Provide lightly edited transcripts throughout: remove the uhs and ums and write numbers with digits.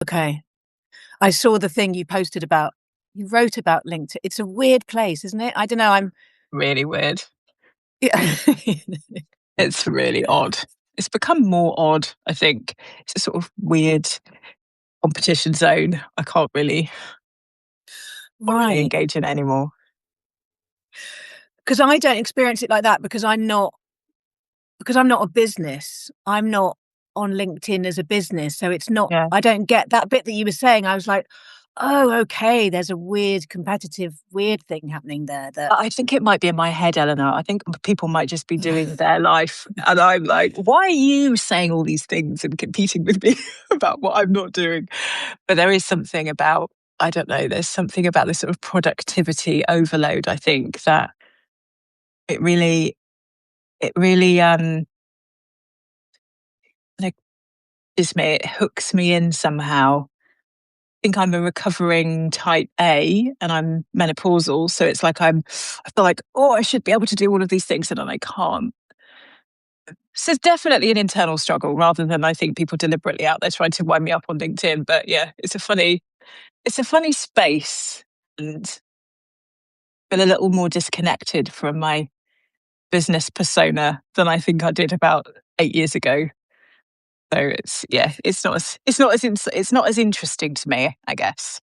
Okay. I saw the thing you wrote about LinkedIn. It's a weird place, isn't it? I don't know. Really weird. Yeah. It's really odd. It's become more odd, I think. It's a sort of weird competition zone. I can't really Right. engage in it anymore. Because I don't experience it like that because I'm not a business. I'm not on LinkedIn as a business. So it's not, Yeah. I don't get that bit that you were saying. I was like, oh, okay. There's a weird competitive, weird thing happening there that, I think it might be in my head, Eleanor. I think people might just be doing their life. And I'm like, why are you saying all these things and competing with me about what I'm not doing? But there is something about, I don't know, there's something about this sort of productivity overload, I think, that it really, like, is me, it hooks me in somehow. I think I'm a recovering type A and I'm menopausal. So it's like I feel like, oh, I should be able to do all of these things and then I can't. So it's definitely an internal struggle rather than I think people deliberately out there trying to wind me up on LinkedIn. But yeah, it's a funny space and feel a little more disconnected from my business persona than I think I did about 8 years ago. So it's not as interesting to me, I guess.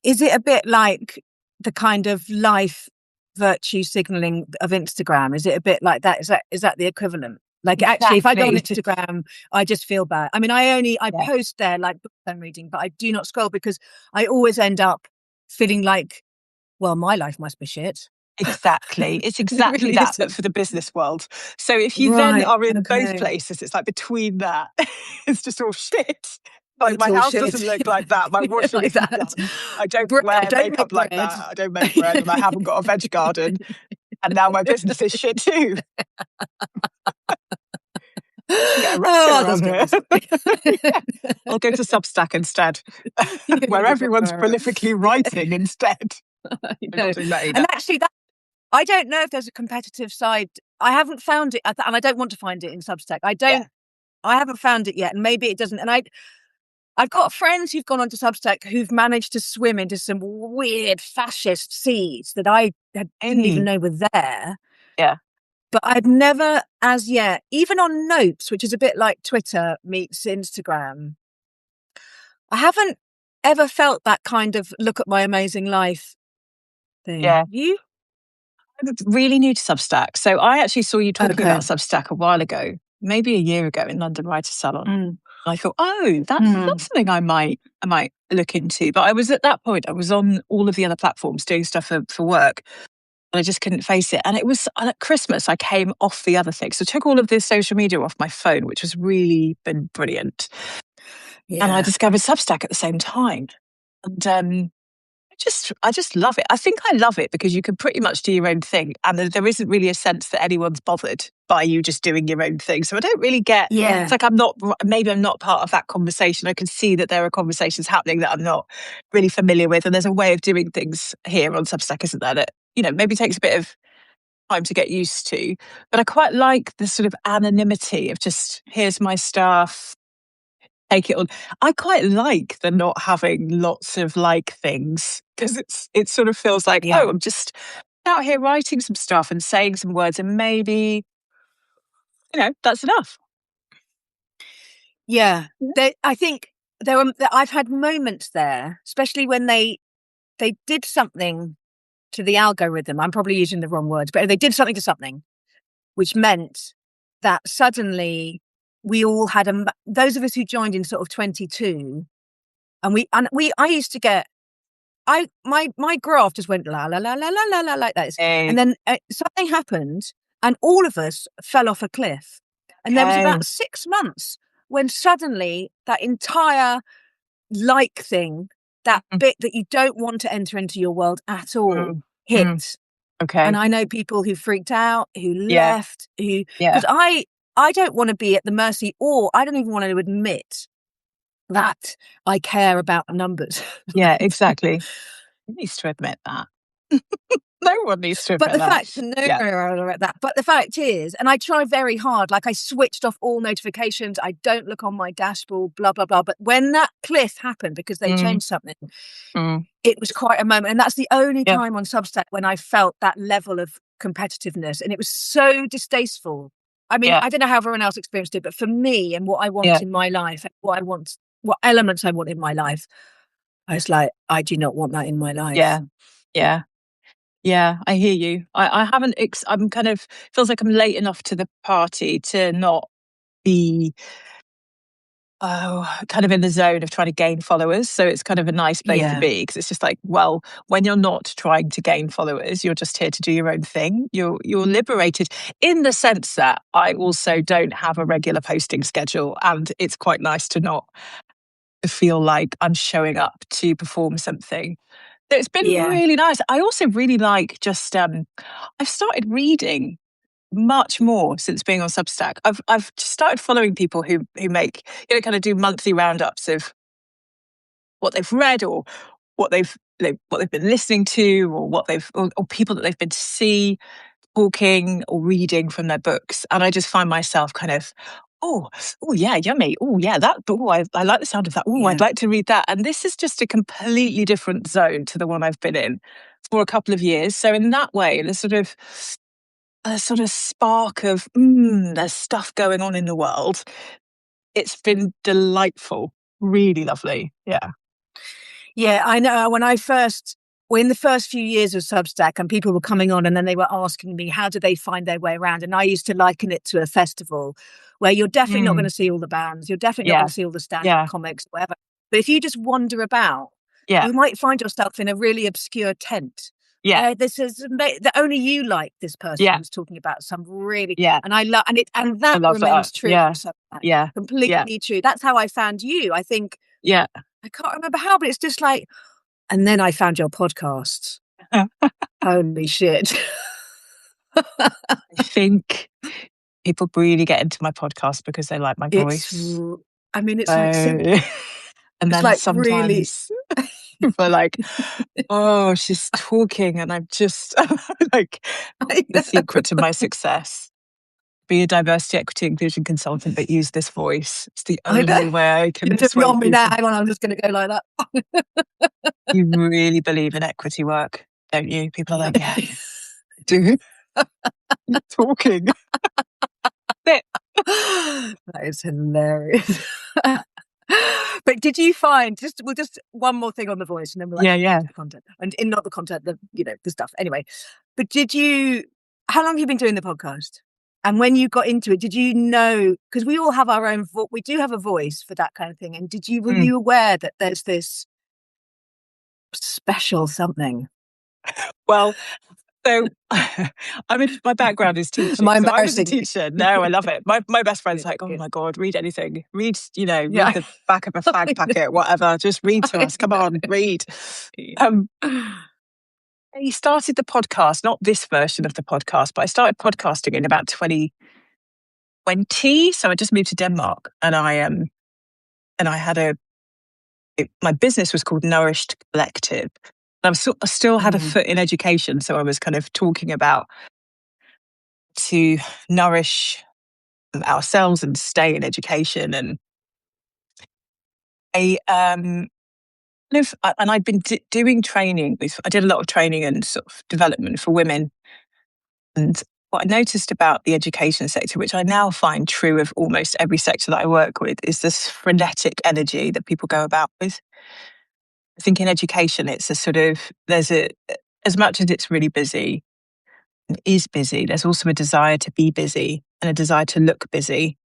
is it a bit like the kind of life virtue signaling of Instagram? Is it a bit like that? Is that the equivalent? Like, actually, if I go on Exactly. Instagram, I just feel bad. I mean, I Yeah, post there like books I'm reading, but I do not scroll because I always end up feeling like, well, my life must be shit. exactly. It's It exactly really that, but isn't. for the business world. So if you then Right. are in both Okay. places, it's like between that, it's just all shit. Like It's my all house shit. doesn't look like that. My washing Like isn't that. done. I don't I wear don't make makeup like bread. that. I don't make bread, and I haven't got a veg garden. And now my business is shit too. Get a Oh, writer that's on good. here. That's good. Yeah. I'll go to Substack instead, where everyone's prolifically writing instead. You I'm know, not doing that and either. actually, that I don't know if there's a competitive side. I haven't found it, and I don't want to find it in Substack. Yeah. I haven't found it yet, and maybe it doesn't. And I've got friends who've gone onto Substack who've managed to swim into some weird fascist seas that didn't even Hey. know were there. Yeah. But I've never, as yet, even on Notes, which is a bit like Twitter meets Instagram, I haven't ever felt that kind of look at my amazing life thing. Yeah. You? I'm really new to Substack. So I actually saw you talking Okay. about Substack a while ago, maybe a year ago in London Writer Salon. Mm. I thought, oh, that's Mm. something I might look into. But I was at that point, I was on all of the other platforms doing stuff for work. And I just couldn't face it. And it was and at Christmas, I came off the other thing. So I took all of this social media off my phone, which has really been brilliant. And I Yeah. discovered Substack at the same time. And I just love it. I think I love it because you can pretty much do your own thing, and there isn't really a sense that anyone's bothered by you just doing your own thing. So I don't really get. It's Yeah. like maybe I'm not part of that conversation. I can see that there are conversations happening that I'm not really familiar with, and there's a way of doing things here on Substack, isn't there? That maybe takes a bit of time to get used to. But I quite like the sort of anonymity of just here's my stuff, take it on. I quite like the not having lots of like things because it sort of feels like, Yeah. oh, I'm just out here writing some stuff and saying some words and maybe, that's enough. Yeah. Yeah. I think I've had moments there, especially when they did something to the algorithm. I'm probably using the wrong words, but they did something to something, which meant that suddenly we all had those of us who joined in sort of 22, I used to get my graph just went la la la la la la la like that, and Okay. then something happened, and all of us fell off a cliff, and there was Okay. about 6 months when suddenly that entire like thing, that Mm, bit that you don't want to enter into your world at all, mm, mm. hit. And Okay. I know people who freaked out, who Yeah. left, who Yeah. because I don't want to be at the mercy, or I don't even want to admit that I care about numbers. Yeah. Exactly. He needs to admit that. No one needs to But admit the that. fact, no, Yeah. that. But the fact is, and I try very hard, like I switched off all notifications. I don't look on my dashboard, blah, blah, blah. But when that cliff happened, because they Mm, changed something, mm, it was quite a moment. And that's the only yeah. time on Substack when I felt that level of competitiveness. And it was so distasteful. I mean, Yeah. I don't know how everyone else experienced it, but for me and what I Yeah. want in my life, what elements I want in my life, I was like, I do not want that in my life. Yeah. Yeah. Yeah, I hear you. I haven't, I'm kind of, feels like I'm late enough to the party to not be kind of in the zone of trying to gain followers. So it's kind of a nice place to Yeah. be because it's just like, well, when you're not trying to gain followers, you're just here to do your own thing. You're liberated in the sense that I also don't have a regular posting schedule, and it's quite nice to not feel like I'm showing up to perform something. So it's been Yeah. really nice. I also really like just I've started reading much more since being on Substack. I've started following people who make, kind of do monthly roundups of what they've read or what they've been listening to, or or people that they've been to see talking or reading from their books. And I just find myself kind of, oh yeah, yummy. Oh yeah, I like the sound of that. Oh, I'd Yeah. like to read that. And this is just a completely different zone to the one I've been in for a couple of years. So in that way, there's sort of a sort of spark of there's stuff going on in the world. It's been delightful, really lovely. Yeah. Yeah, I know. Well, in the first few years of Substack, and people were coming on and then they were asking me, how do they find their way around? And I used to liken it to a festival where you're definitely not going Mm, to see all the bands. You're definitely not going yeah. to see all the stand-up Yeah. comics, whatever. But if you just wander about, Yeah. you might find yourself in a really obscure tent. Yeah. Where this is that only you like this person Yeah. who's talking about some really, Yeah. and I love, and I that love that. remains true of Yeah. Substack, Yeah. Yeah. completely true. That's how I found you. I think Yeah. I can't remember how, but it's just like, and then I found your podcast. Holy shit. I think people really get into my podcast because they like my It's voice. I mean, So, it's like simple. and It's then like really sometimes people are like, oh, she's talking. And I'm just like, I the know. secret to my success: be a diversity, equity, inclusion consultant, but use this voice. It's the I know. only way I You're can doing it persuade on me now. people. Hang on, I'm just gonna go like that. You really believe in equity work, don't you? People are like, yeah, do talking. Bit. That is hilarious. But did you find just one more thing on the voice, and then we'll Yeah, actually get yeah. into the content, and in not the content, the stuff. Anyway, but how long have you been doing the podcast? And when you got into it, did you know? Because we all have our own, we do have a voice for that kind of thing. And were Mm. you aware that there's this special something? Well, so my background is Am teaching. I So I was a embarrassing teacher. No, I love it. My best friend's you? like, oh Good. my God, read anything. Read, read Yeah, the back of a I fag know. packet, whatever. Just read to I us. Come on, read. know. Um, I started the podcast, not this version of the podcast, but I started podcasting in about 2020. So I just moved to Denmark, and I had my business was called Nourished Collective. I still had a Mm, foot in education, so I was kind of talking about to nourish ourselves and stay in education. And I'd been doing training. I did a lot of training and sort of development for women. And what I noticed about the education sector, which I now find true of almost every sector that I work with, is this frenetic energy that people go about with. I think in education, it's a sort of, as much as it's really busy and is busy, there's also a desire to be busy and a desire to look busy.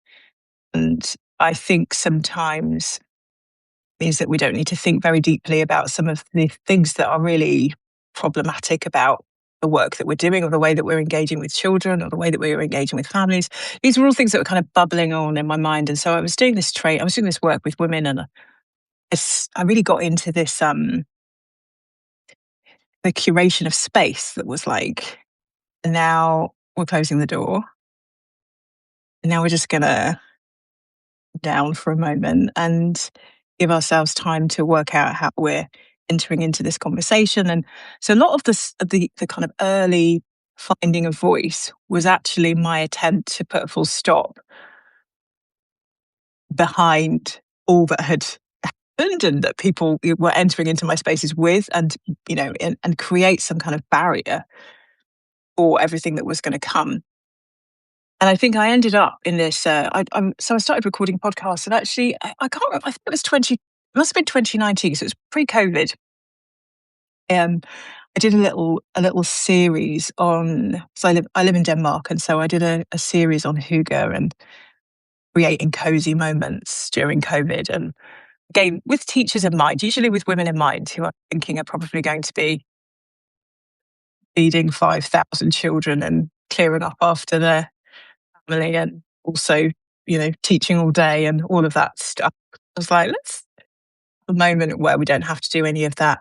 And I think sometimes means that we don't need to think very deeply about some of the things that are really problematic about the work that we're doing, or the way that we're engaging with children, or the way that we're engaging with families. These were all things that were kind of bubbling on in my mind. And so I was doing this work with women, and I really got into this, the curation of space that was like, now we're closing the door. And now we're just going to down for a moment and give ourselves time to work out how we're entering into this conversation. And so a lot of the kind of early finding of voice was actually my attempt to put a full stop behind all that had happened and that people were entering into my spaces with, and and create some kind of barrier for everything that was going to come. And I think I ended up in this. So I started recording podcasts, and actually, I can't remember. I think it was it must have been 2019, so it was pre-COVID. I did a little series on. So I live in Denmark, and so I did a series on hygge and creating cozy moments during COVID, and again with teachers in mind, usually with women in mind who are thinking are probably going to be feeding 5,000 children and clearing up after their family, and also teaching all day and all of that stuff. I was like, let's have a moment where we don't have to do any of that.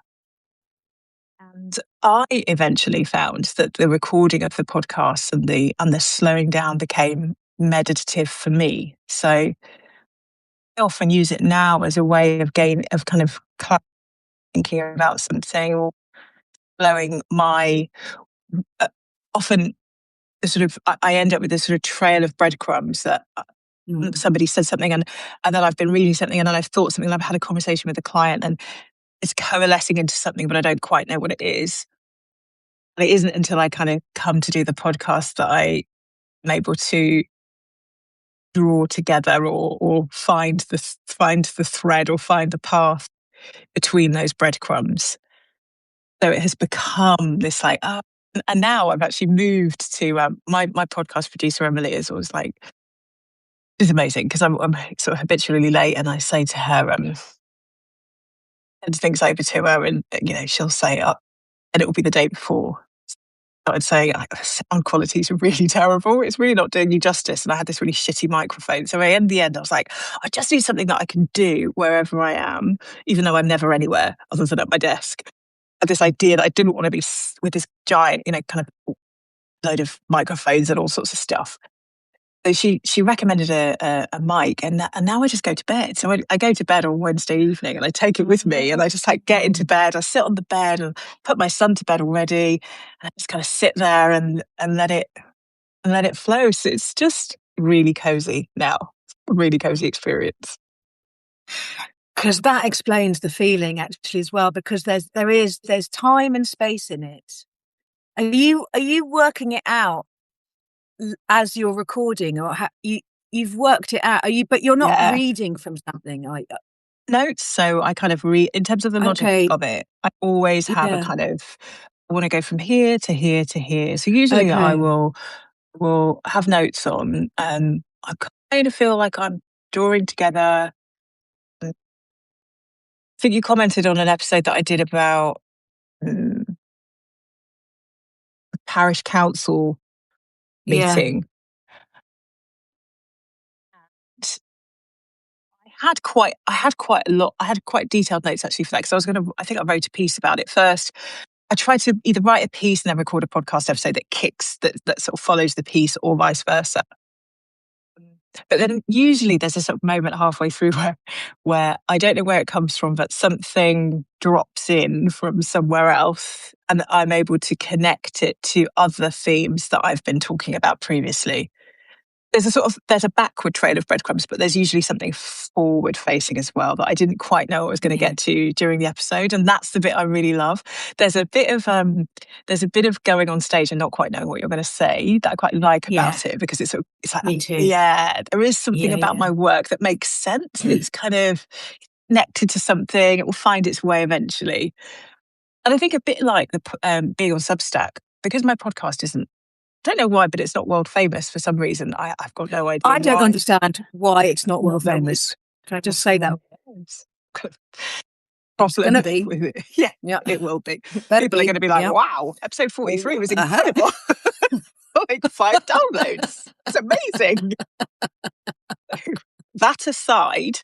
And I eventually found that the recording of the podcasts and the slowing down became meditative for me. So I often use it now as a way of kind of thinking about something, or blowing my often the sort of I end up with this sort of trail of breadcrumbs that somebody said something, and then I've been reading something, and then I've thought something, and I've had a conversation with a client, and it's coalescing into something, but I don't quite know what it is. And it isn't until I kind of come to do the podcast that I am able to draw together, or find the thread, or find the path between those breadcrumbs. So it has become this like, and now I've actually moved to my podcast producer Emily is always like, it's amazing because I'm sort of habitually late, and I say to her, send things over to her, and she'll say up, and it will be the day before. I'd say the sound quality is really terrible. It's really not doing you justice. And I had this really shitty microphone. So in the end, I was like, I just need something that I can do wherever I am, even though I'm never anywhere other than at my desk. I had this idea that I didn't want to be with this giant, kind of load of microphones and all sorts of stuff. So she recommended a mic, and now I just go to bed. So I go to bed on Wednesday evening, and I take it with me, and I just like get into bed. I sit on the bed and put my son to bed already, and I just kind of sit there and let it flow. So it's just really cozy now, a really cozy experience. Because that explains the feeling actually as well, because there's time and space in it. Are you working it out as you're recording, or you've worked it out? But you're not reading from something, are you? Notes. So I kind of read in terms of the logic of it. I always have a kind of, I want to go from here to here to here. So usually I will have notes on. I kind of feel like I'm drawing together. I think you commented on an episode that I did about parish council meeting. I had quite a lot. I had quite detailed notes actually for that, because I think I wrote a piece about it first. I tried to either write a piece and then record a podcast episode that sort of follows the piece, or vice versa. But then usually there's a sort of moment halfway through where I don't know where it comes from, but something drops in from somewhere else, and I'm able to connect it to other themes that I've been talking about previously. There's a backward trail of breadcrumbs, but there's usually something forward facing as well that I didn't quite know I was going to get to during the episode. And that's the bit I really love. There's a bit of going on stage and not quite knowing what you're going to say that I quite like about it, because it's like, me too. Yeah, there is something about my work that makes sense. It's kind of connected to something. It will find its way eventually. And I think a bit like the being on Substack, because my podcast isn't, I don't know why, but it's not world famous for some reason. I've got no idea. I don't understand why it's not world famous. Can I just say that? It's going to be. With it. Yeah, it will be. People are going to be like, wow, episode 43 was incredible. Like 5 downloads. It's amazing. That aside,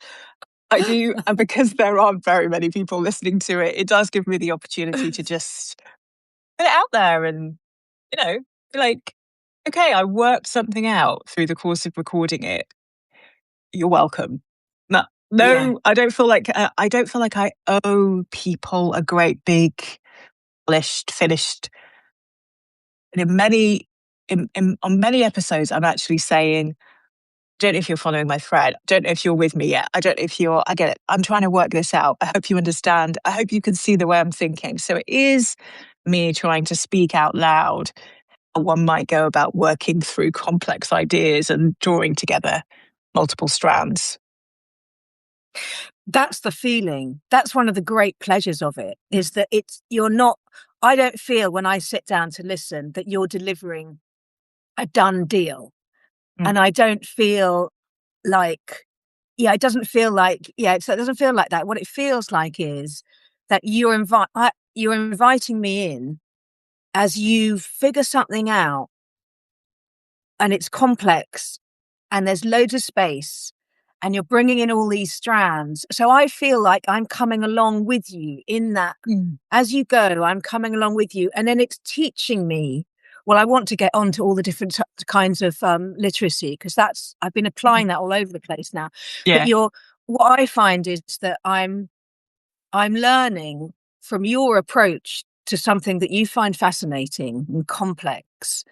I do, and because there aren't very many people listening to it, it does give me the opportunity to just put it out there and, be like, okay, I worked something out through the course of recording it. You're welcome. No, Yeah. No, I don't feel like I owe people a great big polished, finished. And on many episodes, I'm actually saying, don't know if you're following my thread. I don't know if you're with me yet. I don't know if I get it. I'm trying to work this out. I hope you understand. I hope you can see the way I'm thinking. So it is me trying to speak out loud how one might go about working through complex ideas and drawing together multiple strands. That's the feeling. That's one of the great pleasures of it, is that you're not, I don't feel when I sit down to listen that you're delivering a done deal. Mm, And I don't feel like, yeah, it doesn't feel like, yeah, so it doesn't feel like that. What it feels like is that you're inviting me in as you figure something out, and it's complex and there's loads of space, and you're bringing in all these strands. So I feel like I'm coming along with you in that. mm, As you go, I'm coming along with you. And then it's teaching me. Well, I want to get on to all the different kinds of literacy, because I've been mm. applying that all over the place now. But Yeah. what I find is that I'm learning from your approach to something that you find fascinating and complex,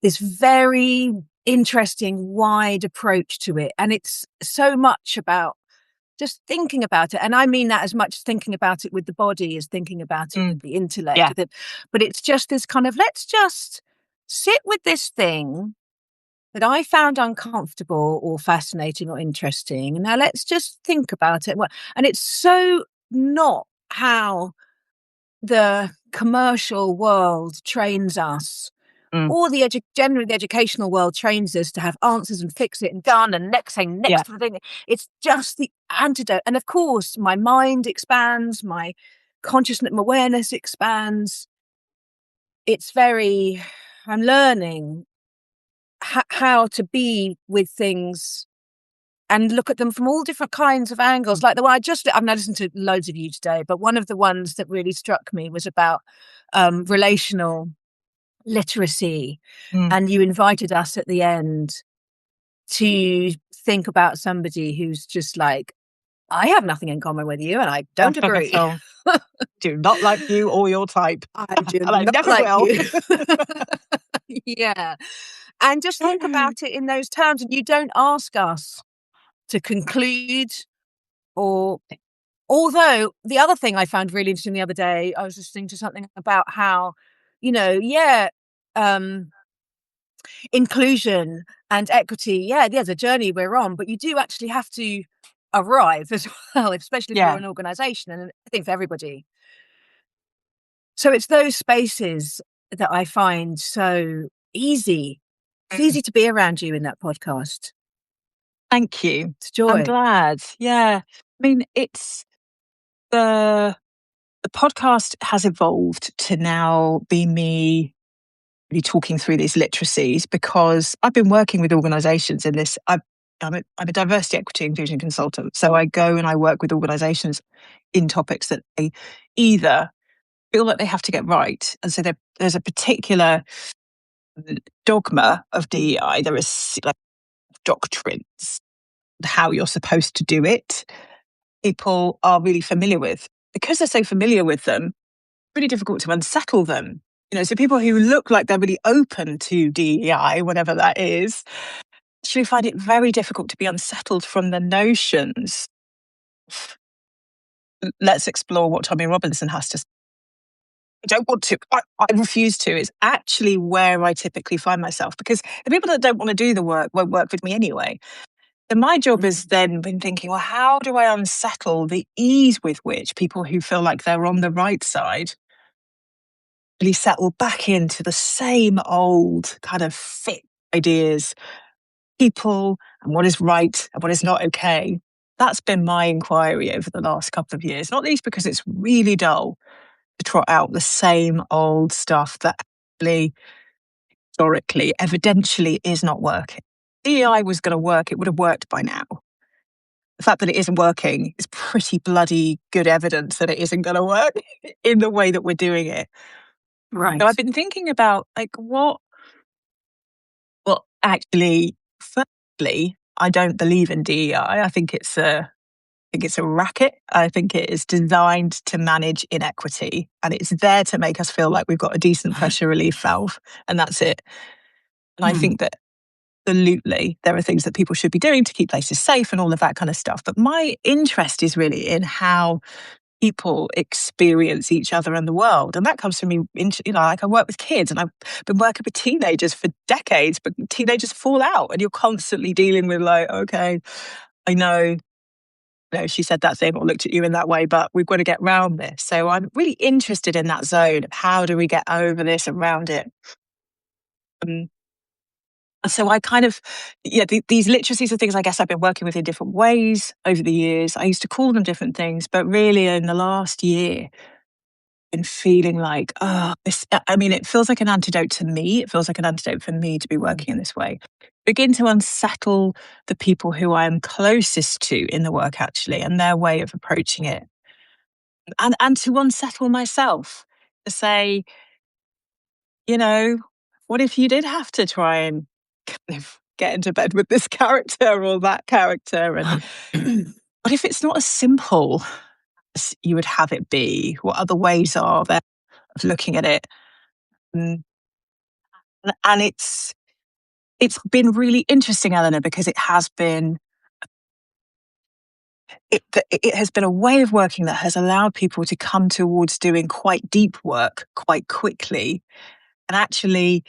this very interesting, wide approach to it. And it's so much about just thinking about it. And I mean that as much thinking about it with the body as thinking about it with Mm, the intellect. yeah. But it's just this kind of, let's just sit with this thing that I found uncomfortable or fascinating or interesting. And now let's just think about it. And it's so not how the commercial world trains us, Mm, or generally the educational world trains us to have answers and fix it and done and next thing, yeah. next thing. It's just the antidote. And of course, my mind expands, my consciousness, my awareness expands. It's very, I'm learning how to be with things and look at them from all different kinds of angles. Like the one I've listened to loads of you today, but one of the ones that really struck me was about relational literacy. Mm. And you invited us at the end to think about somebody who's just like, I have nothing in common with you and I don't Not at agree. all. Do not like you or your type. I do And I not never like will. you. Yeah. And just think about it in those terms. And you don't ask us to conclude, or although the other thing I found really interesting the other day, I was listening to something about how, yeah, um, inclusion and equity, yeah, there's a journey we're on, but you do actually have to arrive as well, especially if you're Yeah. an organization, and I think for everybody. So it's those spaces that I find so easy. It's Mm. easy to be around you in that podcast. Thank you. It's I'm joy. glad. Yeah. I mean, it's the podcast has evolved to now be me really talking through these literacies, because I've been working with organizations in this. I'm a diversity, equity, inclusion consultant. So I go and I work with organizations in topics that they either feel that they have to get right. And so there's a particular dogma of DEI. There is like doctrines, how you're supposed to do it. People are really familiar with. Because they're so familiar with them, it's really difficult to unsettle them. So people who look like they're really open to DEI, whatever that is, actually find it very difficult to be unsettled from the notions. Let's explore what Tommy Robinson has to say. I don't want to. I refuse to. It's actually where I typically find myself, because the people that don't want to do the work won't work with me anyway. And my job Mm. has then been thinking, well, how do I unsettle the ease with which people who feel like they're on the right side really settle back into the same old kind of fixed ideas, people, and what is right and what is not okay. That's been my inquiry over the last couple of years, not least because it's really dull to trot out the same old stuff that actually, historically, evidentially is not working. DEI was going to work, it would have worked by now. The fact that it isn't working is pretty bloody good evidence that it isn't going to work in the way that we're doing it. So I've Right. been thinking about well, actually, firstly, I don't believe in DEI. I think it's think it's a racket. I think it is designed to manage inequity, and it's there to make us feel like we've got a decent pressure relief valve, and that's it. And I think that absolutely there are things that people should be doing to keep places safe and all of that kind of stuff. But my interest is really in how people experience each other and the world. And that comes from me, like I work with kids and I've been working with teenagers for decades, but teenagers fall out and you're constantly dealing with like, okay, I know, she said that thing or looked at you in that way, but we've got to get around this. So I'm really interested in that zone of how do we get over this and around it. So I kind of, these literacies are things I guess I've been working with in different ways over the years. I used to call them different things, but really in the last year, I've been feeling like, it feels like an antidote to me. It feels like an antidote for me to be working in this way. Begin to unsettle the people who I am closest to in the work, actually, and their way of approaching it. And to unsettle myself, to say, what if you did have to try and kind of get into bed with this character or that character? And what if it's not as simple as you would have it be? What other ways are there of looking at it? And it's been really interesting, Eleanor, because it has been a way of working that has allowed people to come towards doing quite deep work quite quickly. And actually,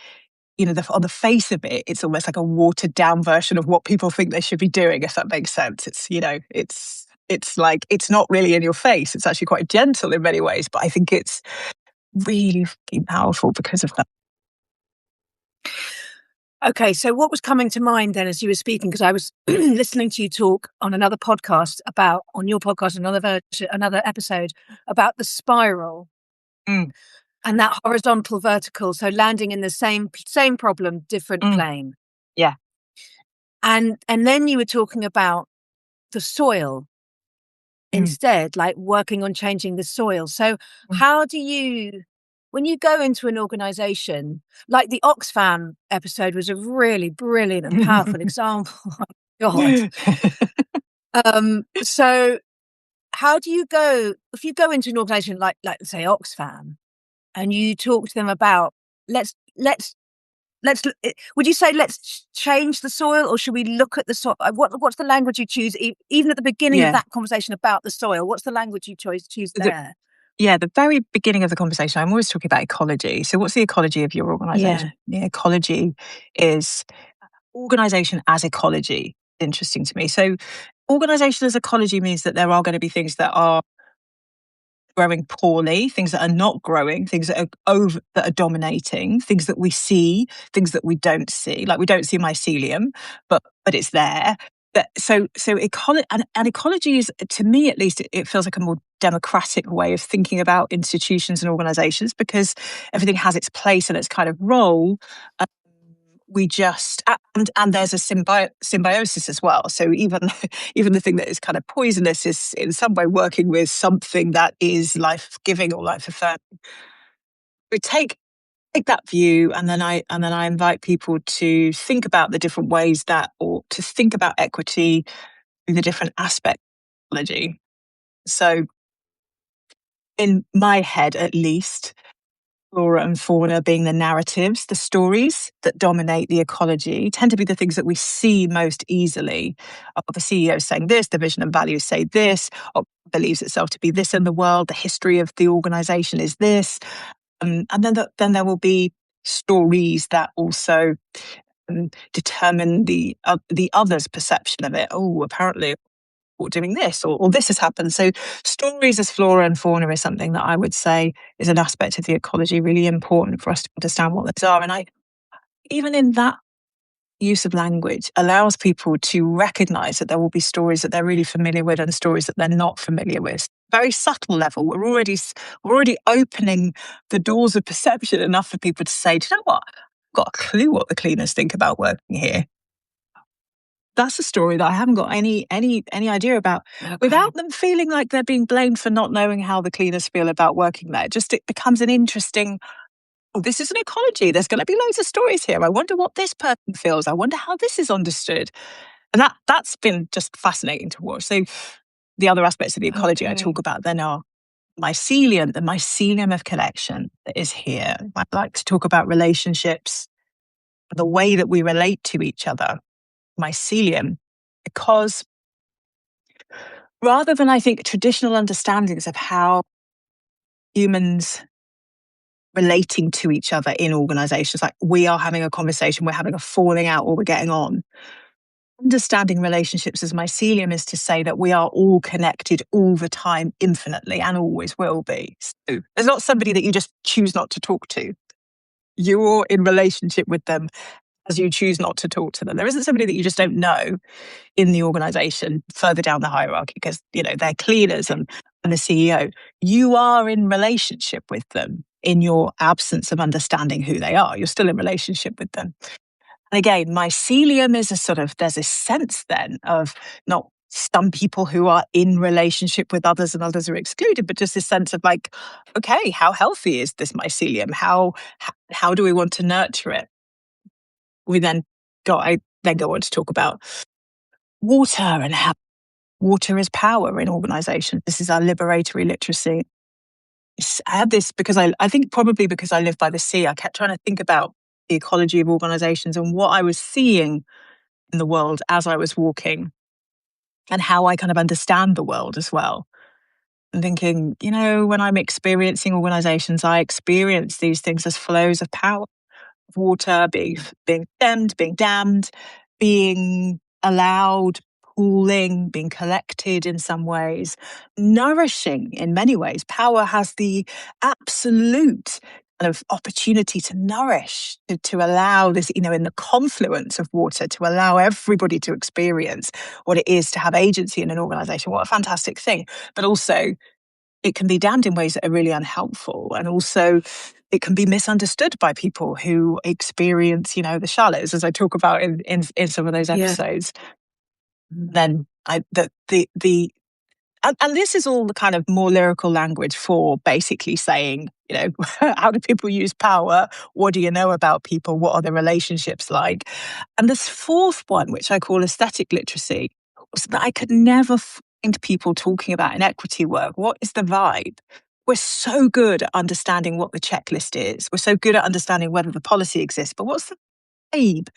on the face of it, it's almost like a watered down version of what people think they should be doing, if that makes sense. It's like, it's not really in your face. It's actually quite gentle in many ways, but I think it's really powerful because of that. Okay, so what was coming to mind then as you were speaking, because I was listening to you talk on another podcast on your podcast, another episode about the spiral and that horizontal vertical. So landing in the same problem, different plane. Yeah. And then you were talking about the soil instead, like working on changing the soil. So how do you, when you go into an organization, like the Oxfam episode was a really brilliant and powerful example. Oh, God. So how do you go, if you go into an organization like say Oxfam, and you talk to them about, would you say let's change the soil, or should we look at the soil? What's the language you choose, even at the beginning of that conversation about the soil? What's the language you choose there? The very beginning of the conversation, I'm always talking about ecology. So what's the ecology of your organization? The ecology is organization as ecology. Interesting to me. So organization as ecology means that there are going to be things that are growing poorly, things that are not growing, things that are dominating, things that we see, things that we don't see. Like we don't see mycelium, but it's there. So ecology is, to me at least, it feels like a more democratic way of thinking about institutions and organizations, because everything has its place and its kind of role. We just and there's a symbiosis as well. So even the thing that is kind of poisonous is in some way working with something that is life-giving or life-affirming. We take that view, and then I invite people to think about the different ways or to think about equity through the different aspects of ecology. So in my head, at least, flora and fauna being the narratives, the stories that dominate the ecology, tend to be the things that we see most easily. The CEO saying this, the vision and values say this, or believes itself to be this in the world, the history of the organization is this. And then there will be stories that also determine the other's perception of it. Oh, apparently or doing this, or this has happened. So stories as flora and fauna is something that I would say is an aspect of the ecology really important for us to understand what those are. And even in that use of language allows people to recognize that there will be stories that they're really familiar with and stories that they're not familiar with. Very subtle level. We're already opening the doors of perception enough for people to say, do you know what? I've got a clue what the cleaners think about working here. That's a story that I haven't got any idea about, without them feeling like they're being blamed for not knowing how the cleaners feel about working there. Just it becomes an interesting, this is an ecology. There's going to be loads of stories here. I wonder what this person feels. I wonder how this is understood. And that's been just fascinating to watch. So the other aspects of the ecology I Okay. talk about then are mycelium, the mycelium of connection that is here. I like to talk about relationships, the way that we relate to each other, mycelium, because rather than, I think, traditional understandings of how humans relating to each other in organizations, like we are having a conversation, we're having a falling out, or we're getting on. Understanding relationships as mycelium is to say that we are all connected all the time, infinitely, and always will be. So there's not somebody that you just choose not to talk to. You're in relationship with them as you choose not to talk to them. There isn't somebody that you just don't know in the organization further down the hierarchy because, they're cleaners and the CEO. You are in relationship with them in your absence of understanding who they are. You're still in relationship with them. And again, mycelium is there's a sense then of not some people who are in relationship with others and others are excluded, but just this sense of like, okay, how healthy is this mycelium? How do we want to nurture it? I then go on to talk about water and how water is power in organizations. This is our liberatory literacy. I had this because I think probably because I live by the sea, I kept trying to think about the ecology of organizations and what I was seeing in the world as I was walking and how I kind of understand the world as well. And thinking, when I'm experiencing organizations, I experience these things as flows of power, water being stemmed, being dammed, being allowed, pooling, being collected in some ways, nourishing in many ways. Power has the absolute kind of opportunity to nourish, to allow this, in the confluence of water, to allow everybody to experience what it is to have agency in an organization. What a fantastic thing. But also, it can be damned in ways that are really unhelpful. And also, it can be misunderstood by people who experience, the shallows, as I talk about in some of those episodes. Then and this is all the kind of more lyrical language for basically saying, how do people use power? What do you know about people? What are the relationships like? And this fourth one, which I call aesthetic literacy, was that I could never find people talking about in equity work. What is the vibe? We're so good at understanding what the checklist is. We're so good at understanding whether the policy exists, but what's the vibe?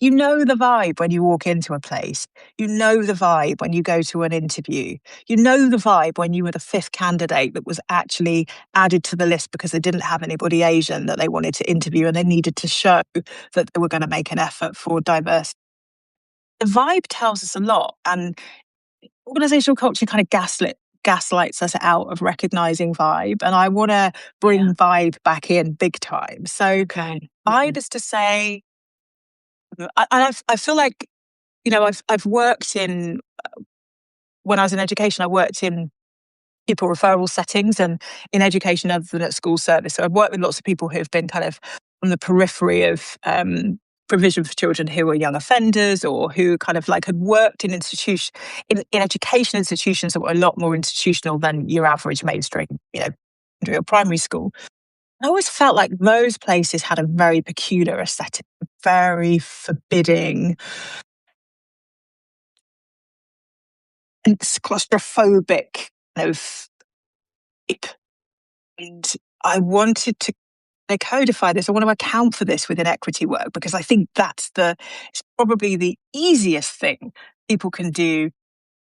You know the vibe when you walk into a place. You know the vibe when you go to an interview. You know the vibe when you were the fifth candidate that was actually added to the list because they didn't have anybody Asian that they wanted to interview and they needed to show that they were going to make an effort for diversity. The vibe tells us a lot, and organizational culture kind of gaslights us out of recognizing vibe. And I want to bring vibe back in big time. So vibe is to say, I feel like, I've worked in, when I was in education, I worked in people referral settings and in education other than at school service. So I've worked with lots of people who have been kind of on the periphery of provision for children who were young offenders or who kind of like had worked in education institutions that were a lot more institutional than your average mainstream, your primary school. I always felt like those places had a very peculiar aesthetic, very forbidding, and claustrophobic kind of shape. And I wanted to codify this. I want to account for this within equity work because I think it's probably the easiest thing people can do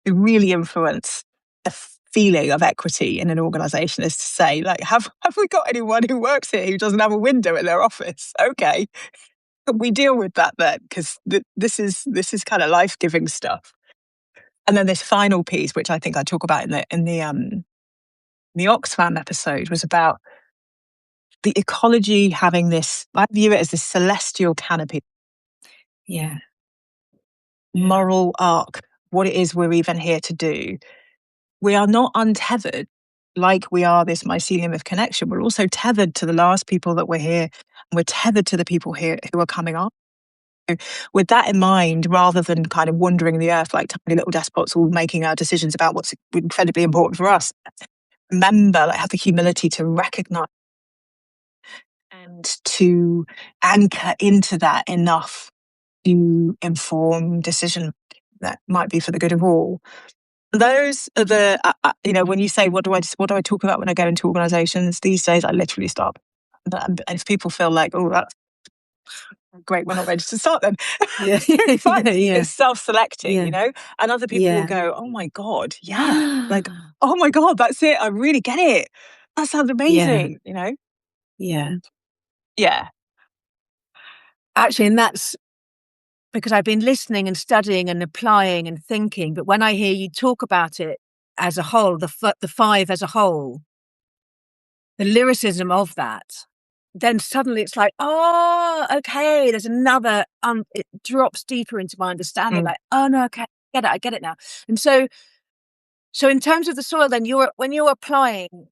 to really influence the feeling of equity in an organization is to say, like, have we got anyone who works here who doesn't have a window in their office? Okay, we deal with that then because this is kind of life-giving stuff. And then this final piece, which I think I talk about in the Oxfam episode, was about the ecology having this, I view it as this celestial canopy. Yeah. Moral arc, what it is we're even here to do. We are not untethered like we are this mycelium of connection. We're also tethered to the last people that were here. And we're tethered to the people here who are coming on. So with that in mind, rather than kind of wandering the earth like tiny little despots all making our decisions about what's incredibly important for us, remember, have the humility to recognize and to anchor into that enough to inform decision that might be for the good of all. Those are the, when you say, what do I talk about when I go into organizations these days? I literally stop. And if people feel like, oh, that's great, we're not ready to start then. Yeah. Fine. Yeah. It's self-selecting, Yeah. and other people will Yeah. go, oh my God, yeah. Like, oh my God, that's it. I really get it. That sounds Yeah. amazing. Yeah. Yeah. Actually, and that's because I've been listening and studying and applying and thinking. But when I hear you talk about it as a whole, the five as a whole, the lyricism of that, then suddenly it's like, oh, okay, there's another, it drops deeper into my understanding. Mm. Like, oh no, okay, I get it now. And so in terms of the soil, then when you're applying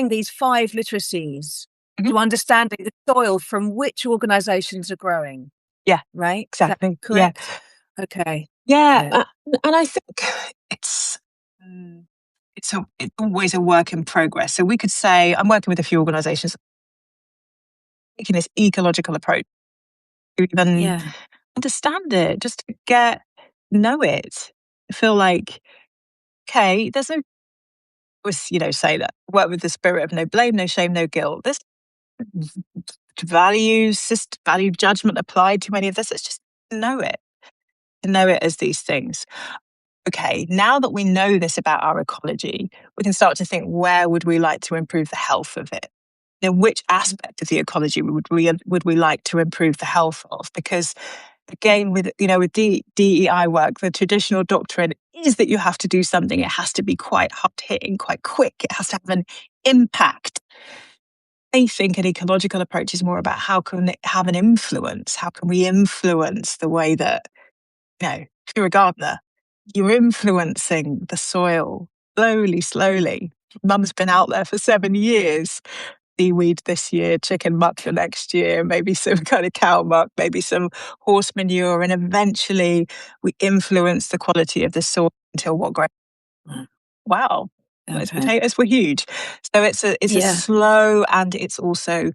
these five literacies Mhm. to understanding the soil from which organizations are growing, Yeah, right? Is that exactly. Yeah. correct? Okay. Yeah. Got it. And I think it's, it's always a work in progress. So we could say, I'm working with a few organizations taking this ecological approach to even Yeah. understand it, just to know it. Feel like, okay, there's no, say that work with the spirit of no blame, no shame, no guilt. There's value judgment applied to any of this. It's just to know it as these things. Okay, now that we know this about our ecology, we can start to think, where would we like to improve the health of it? Which aspect of the ecology would we like to improve the health of? Because again, with DEI work, the traditional doctrine is that you have to do something. It has to be quite hard hitting, quite quick. It has to have an impact. I think an ecological approach is more about how can it have an influence? How can we influence the way that, if you're a gardener, you're influencing the soil slowly. Mum's been out there for 7 years. Seaweed this year, chicken muck the next year, maybe some kind of cow muck, maybe some horse manure, and eventually we influence the quality of the soil until what grows. Wow, those Okay. potatoes were huge. So it's a Yeah. slow, and it's also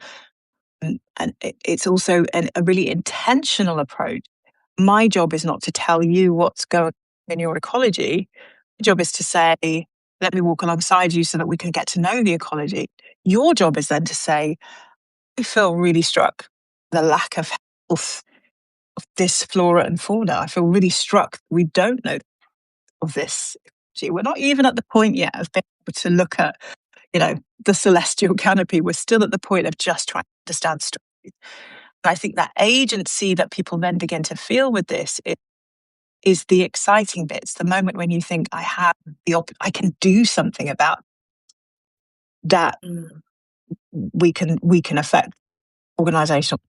a really intentional approach. My job is not to tell you what's going on in your ecology. My job is to say, let me walk alongside you so that we can get to know the ecology. Your job is then to say, I feel really struck the lack of health of this flora and fauna. I feel really struck we don't know of this ecology. We're not even at the point yet of being able to look at, the celestial canopy. We're still at the point of just trying to understand stories. And I think that agency that people then begin to feel with this is the exciting bits, the moment when you think, I can do something about that. Mm. We can affect organizational.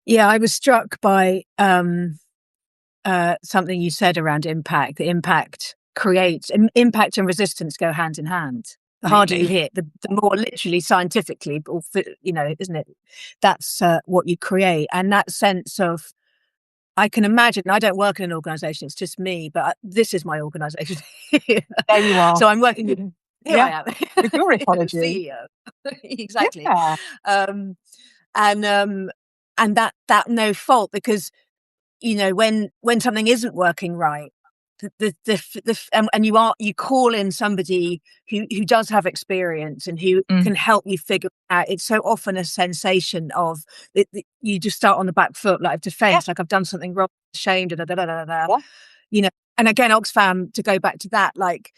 Yeah, I was struck by something you said around impact. The impact and resistance go hand in hand. The harder you Absolutely. hit, the more literally scientifically, or isn't it? That's what you create, and that sense of, I can imagine. I don't work in an organisation; it's just me. But this is my organisation. There you are. So I'm working with. Here I Yeah, am, with your ecology. CEO. Exactly, Yeah. um, and that no fault, because when something isn't working right, and you call in somebody who does have experience and who Mm. can help you figure it out. It's so often a sensation of you just start on the back foot, like Yeah. defense, like I've done something wrong, ashamed, da, da, da, da, da, da. Yeah. And again, Oxfam, to go back to that, like,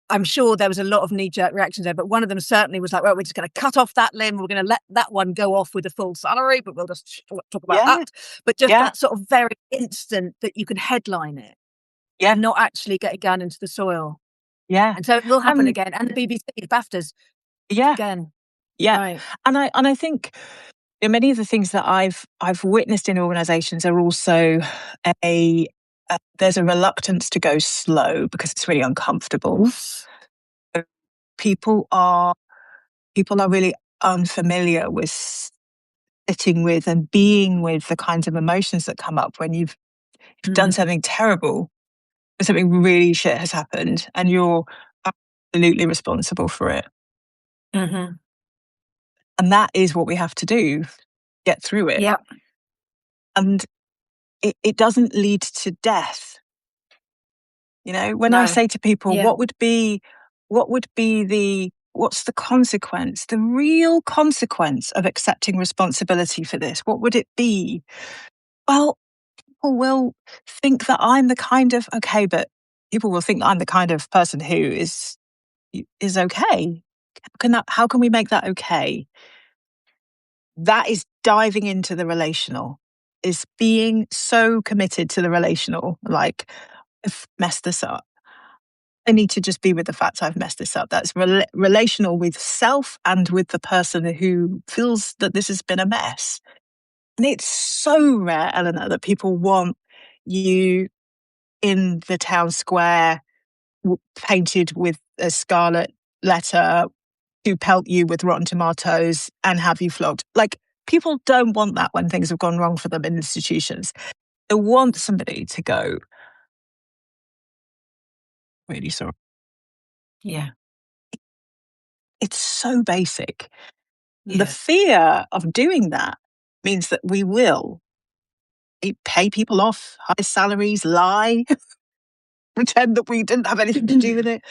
I'm sure there was a lot of knee-jerk reactions there, but one of them certainly was like, well, we're just going to cut off that limb. We're going to let that one go off with a full salary, but we'll just talk about Yeah. that. But just Yeah. that sort of very instant that you can headline it Yeah. and not actually get it down into the soil. Yeah. And so it will happen Um, again. And the BBC, the BAFTAs yeah. again. Yeah. Right. And I think many of the things that I've witnessed in organizations are also a there's a reluctance to go slow because it's really uncomfortable. So people are really unfamiliar with sitting with and being with the kinds of emotions that come up when you've done Mm. something terrible, when something really shit has happened, and you're absolutely responsible for it. Mm-hmm. And that is what we have to do, get through it. Yeah. And it doesn't lead to death. You know, when I No. say to people, Yeah. what's the consequence, the real consequence of accepting responsibility for this? What would it be? Well, people will think that I'm the kind of, okay, but people will think that I'm the kind of person who is okay. How can we make that okay? That is diving into the relational, is being so committed to the relational, like, I've messed this up. I need to just be with the fact I've messed this up. That's relational with self and with the person who feels that this has been a mess. And it's so rare, Eleanor, that people want you in the town square painted with a scarlet letter to pelt you with rotten tomatoes and have you flogged. Like, people don't want that when things have gone wrong for them in institutions. They want somebody to go, really sorry. Yeah. It's so basic. The Yeah. fear of doing that means that we will pay people off, high salaries, lie, pretend that we didn't have anything to do with it,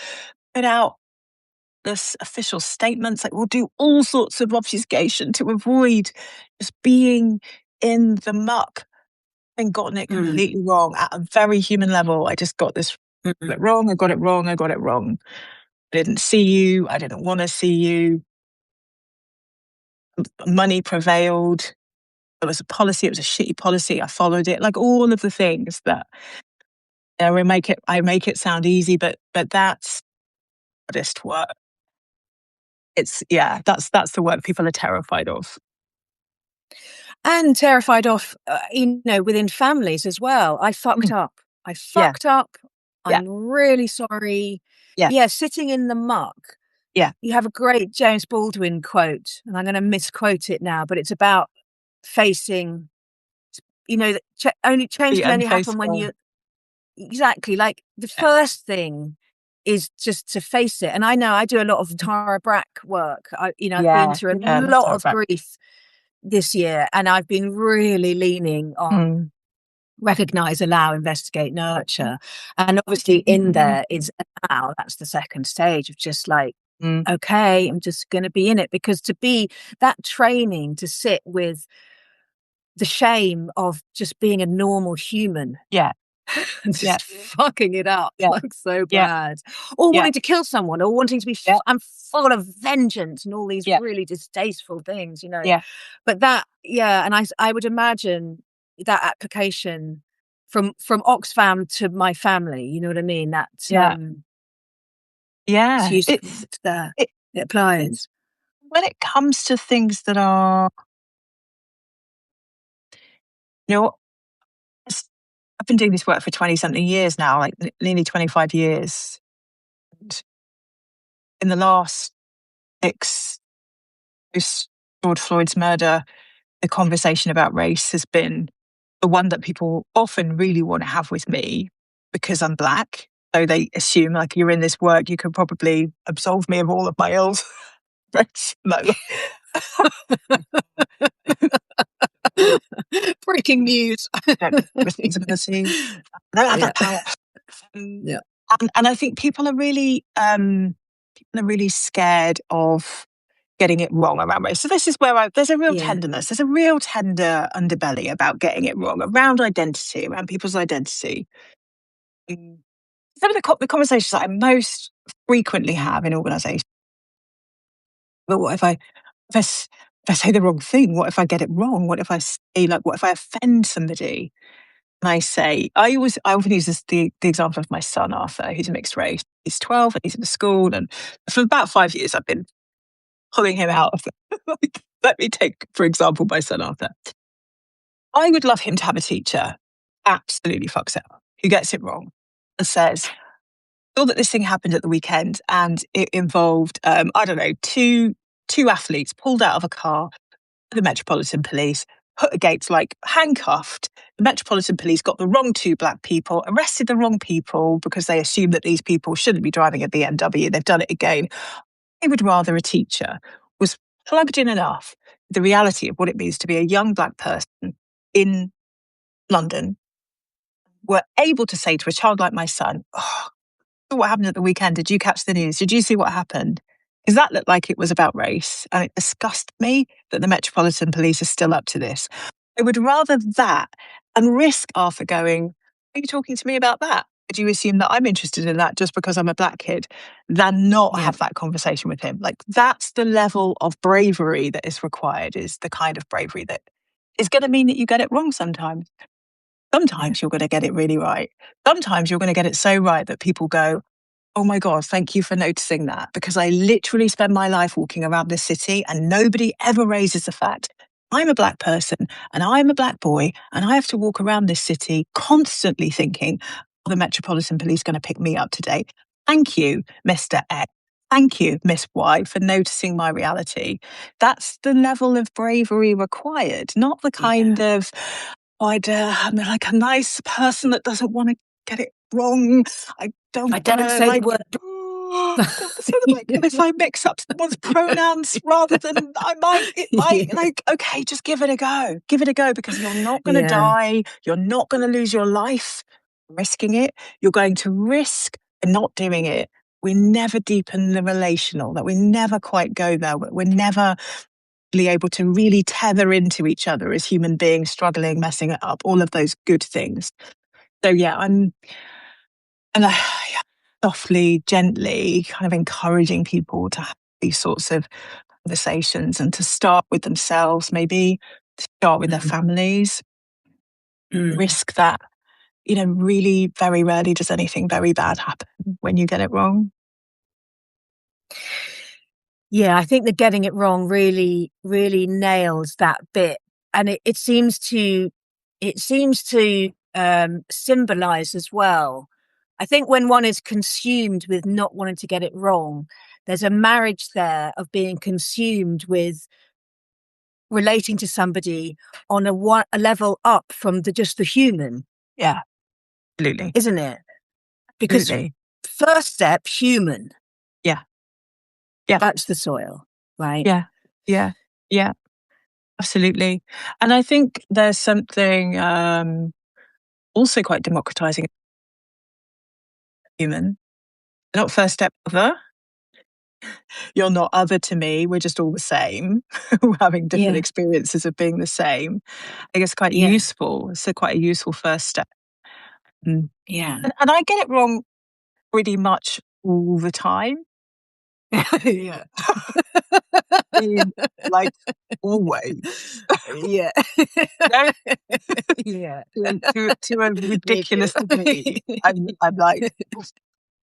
put out this official statements. Like, we'll do all sorts of obfuscation to avoid just being in the muck and gotten it Mm. completely wrong at a very human level. I just got this wrong. I got it wrong. I got it wrong. I didn't see you. I didn't want to see you. Money prevailed. It was a policy. It was a shitty policy. I followed it. Like, all of the things that, I make it sound easy, but that's hardest work. That's the work people are terrified of. And terrified of, within families as well. I fucked Mm. up. I Yeah, fucked up. yeah, I'm really sorry. yeah, Yeah, sitting in the muck. yeah. You have a great James Baldwin quote, and I'm going to misquote it now, but it's about facing, that change The can only happen when unfaceable. you exactly, like, the Yeah. first thing is just to face it. And I know I do a lot of Mm. Tara Brach work. I've been Yeah, through a yeah, that's lot how of back. grief this year, and I've been really leaning on Mm, recognize, allow, investigate, nurture. And obviously in there is now, that's the second stage of just like, mm, okay, I'm just going to be in it, because to be that training to sit with the shame of just being a normal human yeah, and yeah, just fucking it up yeah, like so yeah, bad, or yeah, wanting to kill someone, or wanting to be yeah, I'm full of vengeance and all these yeah, really distasteful things. yeah, But that, yeah, and I would imagine that application from Oxfam to my family, you know what I mean? That yeah, it's yeah. useful. It's there. It It applies. when it comes to things that are, you know, it's- I've been doing this work for 20 something years now, like nearly 25 years. And in the last six, post George Floyd's murder, the conversation about race has been the one that people often really want to have with me, because I'm Black. So they assume, like, you're in this work, you can probably absolve me of all of my ills. Race. No. Breaking news. Responsibility. I don't have Yeah. that power. Um, Yeah. and I think people are really scared of getting it wrong around race. So this is where there's a real Yeah. tenderness. There's a real tender underbelly about getting it wrong around identity, around people's identity. Mm. Some of the conversations that I most frequently have in organisations. But what if I say the wrong thing? What if I get it wrong? What if I say, like, what if I offend somebody? And I often use the example of my son Arthur, who's a mixed race. He's 12 and he's in the school, and for about 5 years I've been pulling him out of the, like, let me take, for example, my son Arthur. I would love him to have a teacher absolutely fucks it up, who gets it wrong and says, saw that this thing happened at the weekend and it involved, I don't know, two athletes pulled out of a car, the Metropolitan Police, put against, like, handcuffed. The Metropolitan Police got the wrong two Black people, arrested the wrong people because they assumed that these people shouldn't be driving a BMW. They've done it again. I would rather a teacher was plugged in enough with the reality of what it means to be a young Black person in London were able to say to a child like my son, oh, what happened at the weekend? Did you catch the news? Did you see what happened? Because that looked like it was about race. And it disgusted me that the Metropolitan Police are still up to this. I would rather that and risk Arthur going, are you talking to me about that? Do you assume that I'm interested in that just because I'm a black kid, than not Yeah. have that conversation with him? Like, that's the level of bravery that is required, is the kind of bravery that is going to mean that you get it wrong sometimes. Yeah. Sometimes you're going to get it really right. Sometimes you're going to get it so right that people go, oh my God, thank you for noticing that. Because I literally spend my life walking around this city and nobody ever raises the fact I'm a black person and I'm a black boy and I have to walk around this city constantly thinking, are the Metropolitan Police going to pick me up today? Thank you, Mr. X. Thank you, Miss Y, for noticing my reality. That's the level of bravery required, not the kind Yeah. of, I'm like a nice person that doesn't want to get it wrong. I don't I want don't to say the like, word. I don't want to say the word, but if I mix up someone's pronouns rather than it might, Yeah. like, okay, just give it a go. Give it a go, because you're not going to Yeah. die. You're not going to lose your life risking it. You're going to risk not doing it. We never deepen the relational, that we never quite go there. We're never able to really tether into each other as human beings, struggling, messing it up, all of those good things. So yeah, and I softly, gently kind of encouraging people to have these sorts of conversations and to start with themselves, maybe to start with their Mm. families, Mm. risk that, really very rarely does anything very bad happen when you get it wrong. Yeah, I think the getting it wrong really, really nails that bit. And it seems to symbolize as well. I think when one is consumed with not wanting to get it wrong, there's a marriage there of being consumed with relating to somebody on a level up from just the human, Yeah, absolutely. isn't it? Because Absolutely. first step, human, Yeah. Yeah. that's the soil, right? Yeah. Yeah. Yeah. Absolutely. And I think there's something also quite democratizing human. Not first step other. You're not other to me. We're just all the same. We're having different Yeah, experiences of being the same. I guess quite yeah, useful. It's quite a useful first step. Mm. yeah. And I get it wrong pretty much all the time. Yeah. I mean, like, always. Yeah. You know, Yeah. to a Me too. ridiculous degree. I'm like,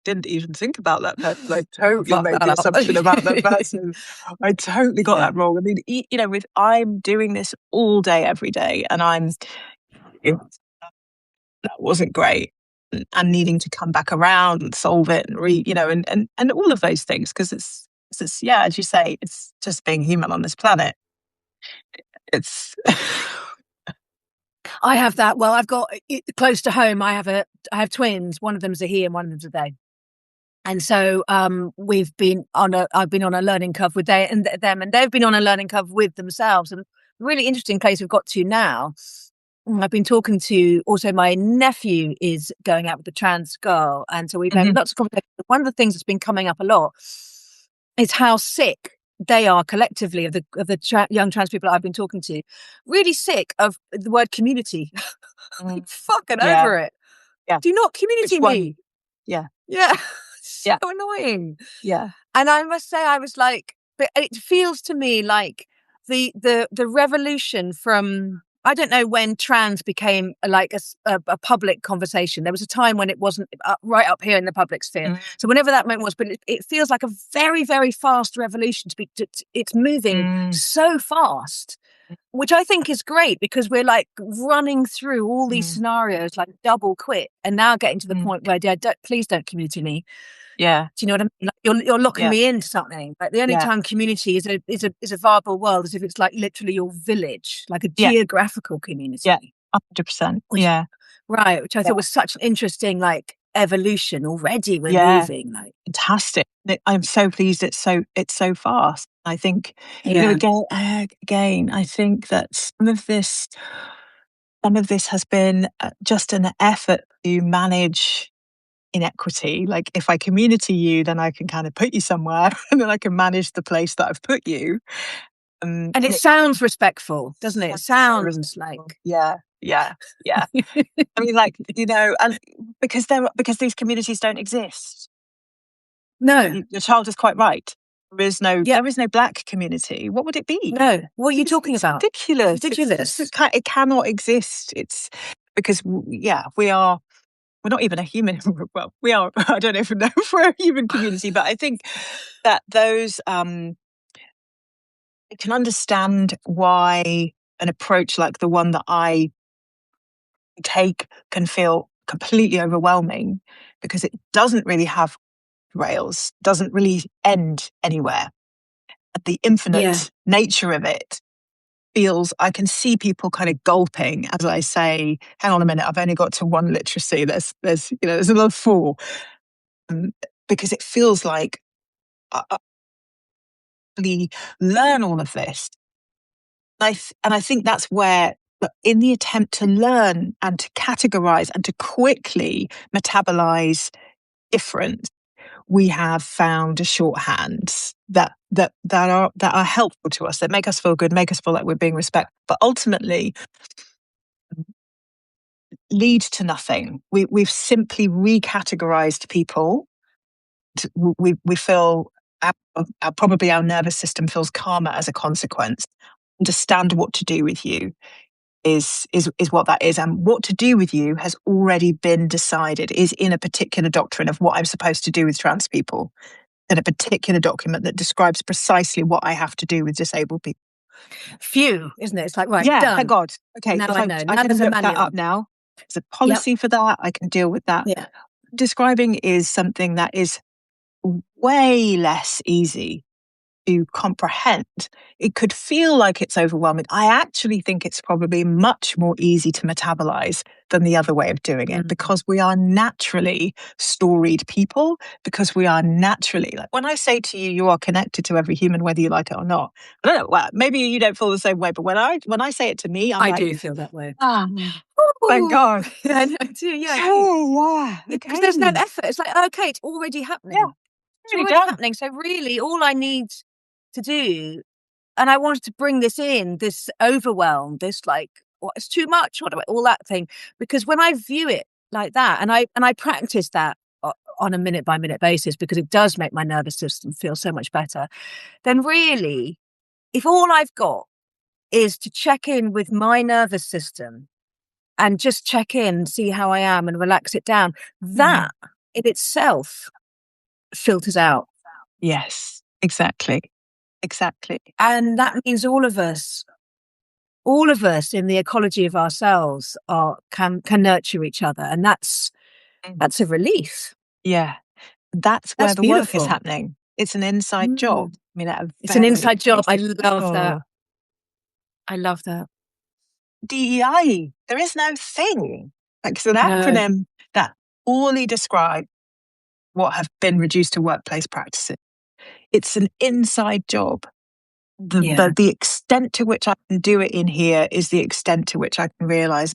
didn't even think about that person. I totally Fuck made that the up. assumption about that person. I totally got Yeah. that wrong. I mean, I'm doing this all day, every day, and that wasn't great. And needing to come back around and solve it and and all of those things, because yeah, as you say, it's just being human on this planet. It's I have that. Well, I've got it close to home. I have twins. One of them's a he and one of them's a they. And so I've been on a learning curve with them, and they've been on a learning curve with themselves. And a really interesting place we've got to now. I've been talking to also my nephew is going out with a trans girl, and so we've had Mhm. lots of conversations. One of the things that's been coming up a lot is how sick they are collectively of the young trans people I've been talking to, really sick of the word community. Mm. Like, fucking Yeah, over it. yeah. Do not Which community one? me. Yeah, Yeah, yeah, so annoying. yeah. And I must say, I was like, but it feels to me like the revolution from, I don't know when trans became like a public conversation. There was a time when it wasn't right up here in the public sphere. Mm, So whenever that moment was, but it feels like a very, very fast revolution it's moving mm, so fast, which I think is great because we're like running through all these mm, scenarios like double quick and now getting to the mm. point where please don't community me. Yeah, Do you know what I mean? Like you're locking yeah, me into something. Like the only yeah, time community is a viable world is if it's like literally your village, like a yeah, geographical yeah. community. 100%. Which Yeah, right, which I yeah, thought was such an interesting like evolution. Already we're yeah. moving. Like Fantastic. I'm so pleased it's so fast. I think, yeah. again, I think that some of this some of this has been just an effort to manage inequity. Like if I community you, then I can kind of put you somewhere and then I can manage the place that I've put you. And it sounds respectful, doesn't it? It So sounds like yeah, yeah, yeah. I mean, like, and because these communities don't exist. no, Your child is quite right. yeah, There is no black community. What would it be? no. What are you talking It's about? ridiculous. It's ridiculous. It cannot exist. It's because we're not even a human. Well, we are. I don't even know if we're a human community, but I think that those I can understand why an approach like the one that I take can feel completely overwhelming because it doesn't really have rails, doesn't really end anywhere. The Yeah. infinite nature of it feels, I can see people kind of gulping as I say, hang on a minute, I've only got to one literacy. There's another four. Um, because it feels like I really learn all of this. And I think that's where, in the attempt to learn and to categorize and to quickly metabolize difference, we have found a shorthand that are helpful to us, that make us feel good, make us feel like we're being respected, but ultimately lead to nothing. We've simply recategorized people. We feel probably our nervous system feels calmer as a consequence. Understand what to do with you is what that is, and what to do with you has already been decided. Is in a particular doctrine of what I'm supposed to do with trans people, in a particular document that describes precisely what I have to do with disabled people. Phew, isn't it? It's like, right, Yeah, thank done. God. Okay, Now if I know. I Now can there's a look that manual. up now. There's a Yep. policy for that. I can deal with that. Yeah. Describing is something that is way less easy to comprehend. It could feel like it's overwhelming. I actually think it's probably much more easy to metabolize than the other way of doing it, because we are naturally storied people, because we are naturally, like when I say to you, you are connected to every human, whether you like it or not. I don't know, well, maybe you don't feel the same way, but when I say it to me, I'm I like, do feel that way. ah, thank Ooh. God. I know, I do. Yeah, I do. Oh, yeah, Because okay. there's no effort. It's like, okay, it's already Yeah, happening. It's really already done. happening. So really, all I need to do, and I wanted to bring this in, this overwhelm, this like, what, it's too much, what do all that thing. Because when I view it like that, and I practice that on a minute by minute basis, because it does make my nervous system feel so much better, then really, if all I've got is to check in with my nervous system and just check in, see how I am and relax it down, that in itself filters out. Yes, exactly. Exactly. And that means all of us in the ecology of ourselves can nurture each other. And that's Mm. a relief. Yeah. That's where That's the work is beautiful. happening. It's an inside job. Mm. I mean, at a It's an very inside job. I basic love that. level. I love that. DEI, there is no thing. Like, it's an No. acronym that poorly describes what have been reduced to workplace practices. It's an inside job. Yeah. The extent to which I can do it in here is the extent to which I can realize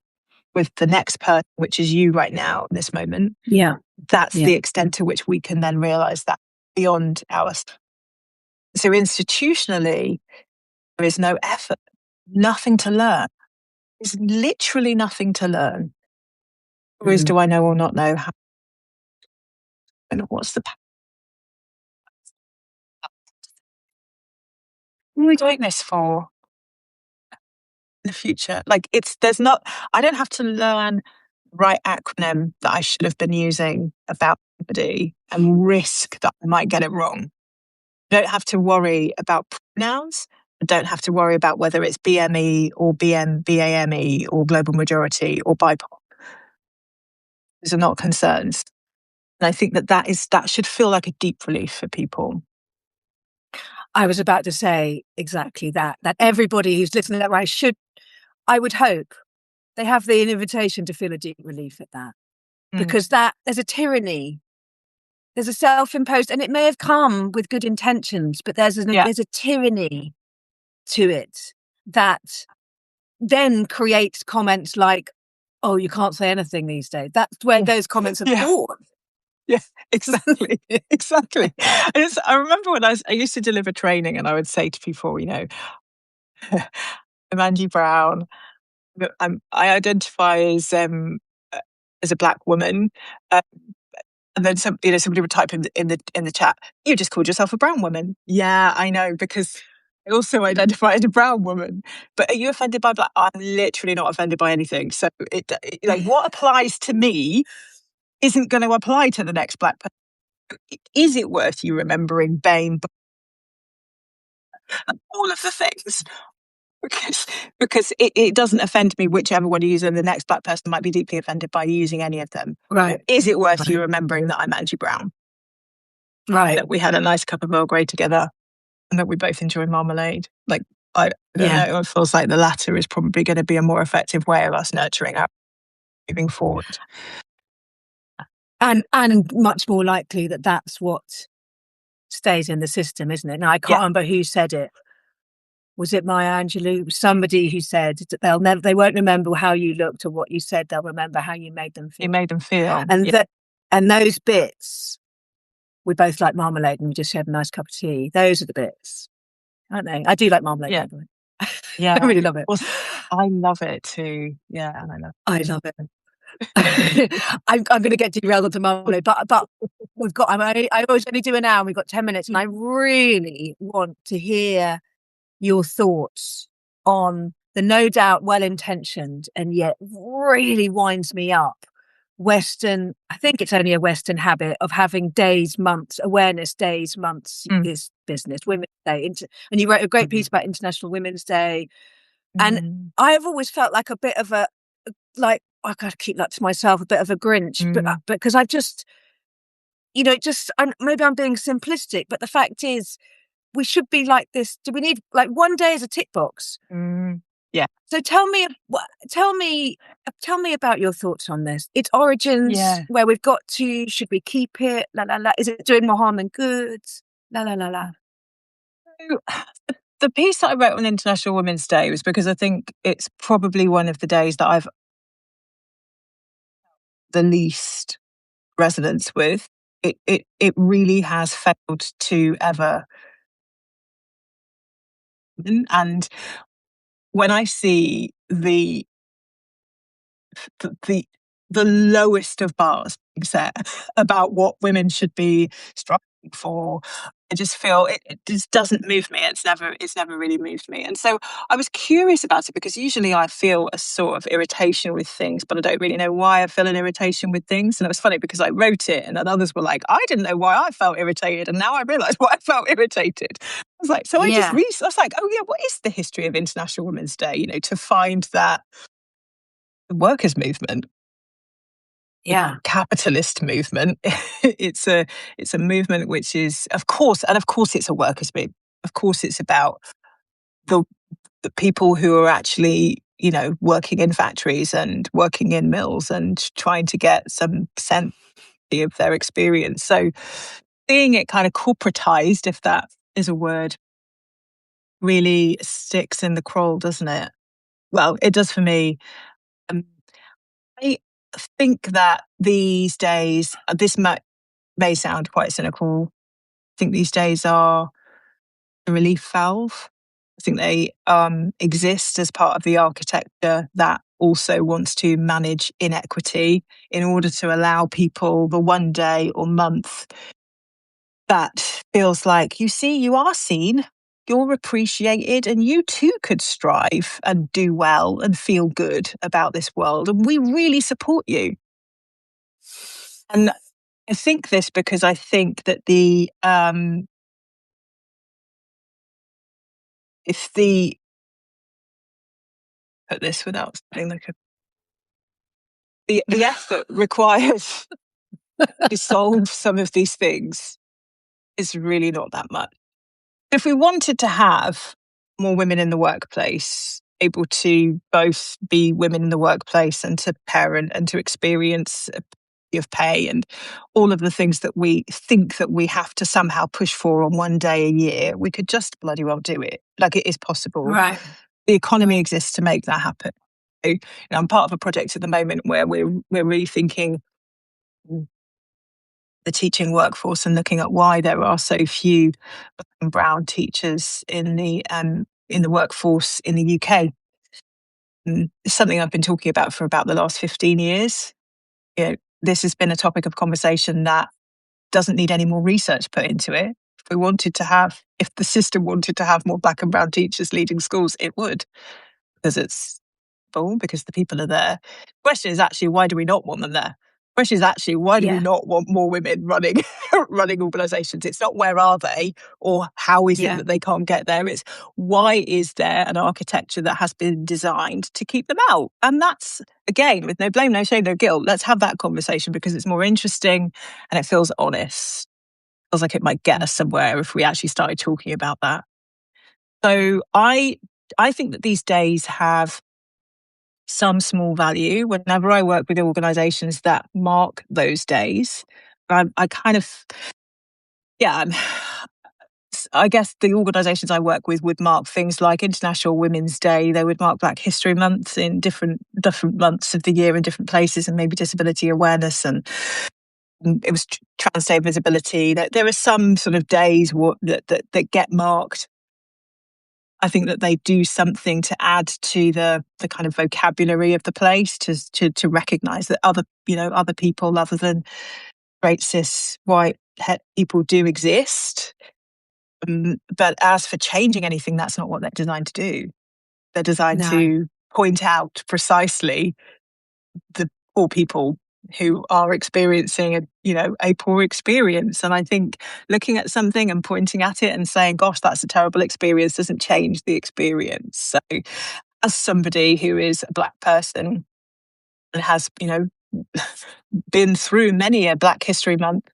with the next person, which is you right now in this moment. Yeah. That's Yeah. the extent to which we can then realize that beyond ours. So institutionally, there is no effort, nothing to learn. There's literally nothing to learn. Whereas Mm. do I know or not know how? And what's the what are we doing this for in the future? Like I don't have to learn the right acronym that I should have been using about somebody and risk that I might get it wrong. I don't have to worry about pronouns. I don't have to worry about whether it's BME or BAME or global majority or BIPOC. Those are not concerns. And I think that should feel like a deep relief for people. I was about to say exactly that everybody who's listening to that, I would hope they have the invitation to feel a deep relief at that, because that there's a tyranny, there's a self-imposed, and it may have come with good intentions, but there's a tyranny to it that then creates comments like, "Oh, you can't say anything these days." That's where those comments are born. Yeah, exactly. Exactly. I remember when I used to deliver training, and I would say to people, I'm Angie Browne. I identify as a Black woman. Uh, and then somebody would type in the chat, "You just called yourself a brown woman." Yeah, I know, because I also identify as a brown woman. But are you offended by Black? I'm literally not offended by anything. So like, what applies to me isn't going to apply to the next Black person. Is it worth you remembering BAME, all of the things? Because it doesn't offend me whichever one you use, and the next Black person might be deeply offended by using any of them. Right. Is it worth you remembering that I'm Angie Browne? Right. That we had a nice cup of Earl Grey together, and that we both enjoy marmalade? Like, I don't know. It feels like the latter is probably going to be a more effective way of us nurturing our moving forward. And much more likely that that's what stays in the system, isn't it? Now, I can't remember who said it. Was it Maya Angelou? Somebody who said that they won't remember how you looked or what you said. They'll remember how you made them feel. You made them feel. And those bits, we both like marmalade and we just had a nice cup of tea. Those are the bits, aren't they? I do like marmalade. Yeah. By the way. Yeah. I really love it. Well, I love it too. Yeah. And I love it. I'm going to get derailed onto marmalade, but we've got. I always only do an hour. And we've got 10 minutes, and I really want to hear your thoughts on the no doubt well-intentioned and yet really winds me up Western. I think it's only a Western habit of having days, months, awareness days, months is business. Women's Day, and you wrote a great piece about International Women's Day, and I have always felt like a bit of a I got to keep that to myself, a bit of a Grinch, but because I've just, maybe I'm being simplistic, but the fact is, we should be like this. Do we need like one day as a tick box? Yeah. So tell me about your thoughts on this. Its origins, where we've got to. Should we keep it? La la la. Is it doing more harm than good? La la la la. So, the piece that I wrote on International Women's Day was because I think it's probably one of the days that I've the least resonance with. It really has failed to ever. And when I see the lowest of bars being set about what women should be striving for, I just feel it just doesn't move me. It's never really moved me. And so I was curious about it, because usually I feel a sort of irritation with things, but I don't really know why I feel an irritation with things. And it was funny because I wrote it and then others were like, I didn't know why I felt irritated, and now I realise why I felt irritated. I was like, so I was like, oh yeah, what is the history of International Women's Day? To find that the workers' movement, capitalist movement, it's a movement which is, of course it's a workers' movement. Of course it's about the people who are actually working in factories and working in mills and trying to get some sense of their experience. So seeing it kind of corporatized, if that is a word, really sticks in the crawl, doesn't it? Well, it does for me. I think that these days, this may sound quite cynical, I think these days are a relief valve. I think they exist as part of the architecture that also wants to manage inequity in order to allow people the one day or month that feels like, you see, you are seen, you're appreciated, and you too could strive and do well and feel good about this world. And we really support you. And I think this because I think that put this without sounding like the effort required to solve some of these things is really not that much. If we wanted to have more women in the workplace, able to both be women in the workplace and to parent and to experience of pay and all of the things that we think that we have to somehow push for on one day a year, we could just bloody well do it. Like, it is possible. Right. The economy Right. exists to make that happen. So, I'm part of a project at the moment where we're rethinking the teaching workforce and looking at why there are so few black and brown teachers in the workforce in the UK. It's something I've been talking about for about the last 15 years. This has been a topic of conversation that doesn't need any more research put into it. If the system wanted to have more black and brown teachers leading schools, it would, because it's full, because the people are there. The question is actually, why do we not want them there? The question is actually, why do we Yeah. not want more women running running organisations? It's not where are they or how is it Yeah. that they can't get there. It's why is there an architecture that has been designed to keep them out? And that's, again, with no blame, no shame, no guilt. Let's have that conversation because it's more interesting and it feels honest. It feels like it might get us somewhere if we actually started talking about that. So I think that these days have some small value. Whenever I work with organizations that mark those days, I kind of, yeah, I guess the organizations I work with would mark things like International Women's Day. They would mark Black History Month in different months of the year in different places, and maybe disability awareness, and it was Trans Day Visibility. There are some sort of days that get marked. I think that they do something to add to the kind of vocabulary of the place to recognise that other people other than straight cis white het people do exist. But as for changing anything, that's not what they're designed to do. They're designed No. to point out precisely the poor people who are experiencing a poor experience. And I think looking at something and pointing at it and saying, gosh, that's a terrible experience, doesn't change the experience. So as somebody who is a Black person and has, been through many a Black History Month,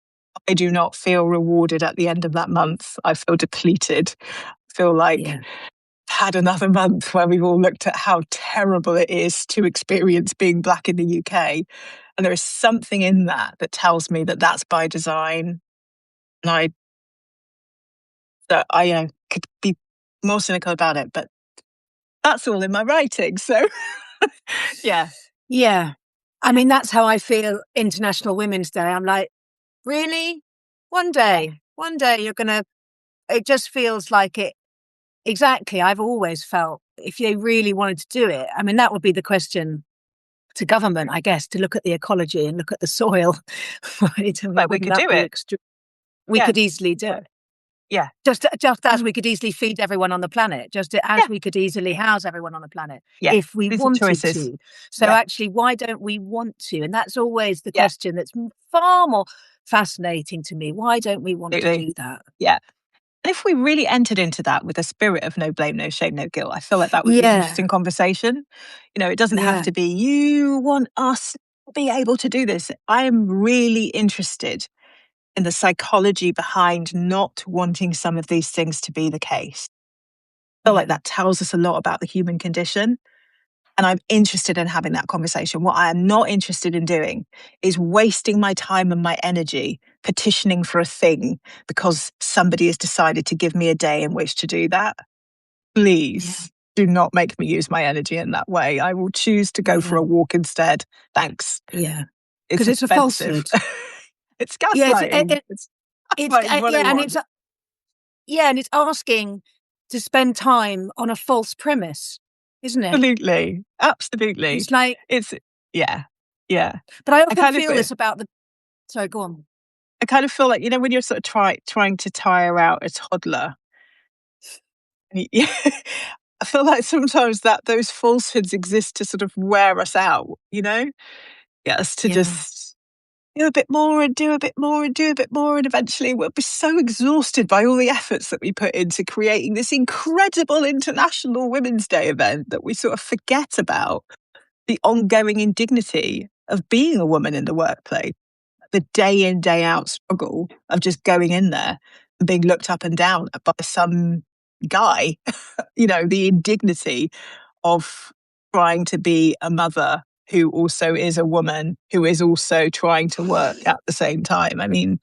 I do not feel rewarded at the end of that month. I feel depleted. I feel like Yeah. had another month where we've all looked at how terrible it is to experience being Black in the UK. And there is something in that tells me that that's by design. And I could be more cynical about it, but that's all in my writing. So, yeah. Yeah. I mean, that's how I feel International Women's Day. I'm like, really? One day you're going to, it just feels like it. Exactly. I've always felt if they really wanted to do it, I mean, that would be the question to government, I guess, to look at the ecology and look at the soil. Right? I mean, But we wouldn't could that do be it. extreme? We Yeah. could easily do it. Yeah. Just as we could easily feed everyone on the planet, just as Yeah. we could easily house everyone on the planet Yeah. if we These are wanted choices. to. So Yeah. actually, why don't we want to? And that's always the Yeah. question that's far more fascinating to me. Why don't we want to Absolutely. do that? Yeah. And if we really entered into that with a spirit of no blame, no shame, no guilt, I feel like that would be an Yeah, interesting conversation. It doesn't have yeah, to be, you want us to be able to do this. I am really interested in the psychology behind not wanting some of these things to be the case. I feel like yeah, that tells us a lot about the human condition. And I'm interested in having that conversation. What I am not interested in doing is wasting my time and my energy petitioning for a thing because somebody has decided to give me a day in which to do that. yeah, Please do not make me use my energy in that way. I will choose to go for yeah, a walk instead. Thanks. yeah. It's Because it's a offensive. falsehood. It's Yeah, gaslighting. It's gaslighting yeah, and 101. it's asking to spend time on a false premise, isn't it? Absolutely. Absolutely. It's like, It's, yeah. Yeah. but I I often kind of, feel this about the. Sorry, go on. I kind of feel like, when you're sort of trying to tire out a toddler, I feel like sometimes that those falsehoods exist to sort of wear us out, get us to Yeah, just do a bit more and do a bit more and do a bit more. And eventually we'll be so exhausted by all the efforts that we put into creating this incredible International Women's Day event that we sort of forget about the ongoing indignity of being a woman in the workplace, the day in, day out struggle of just going in there and being looked up and down by some guy, the indignity of trying to be a mother who also is a woman, who is also trying to work at the same time. I mean,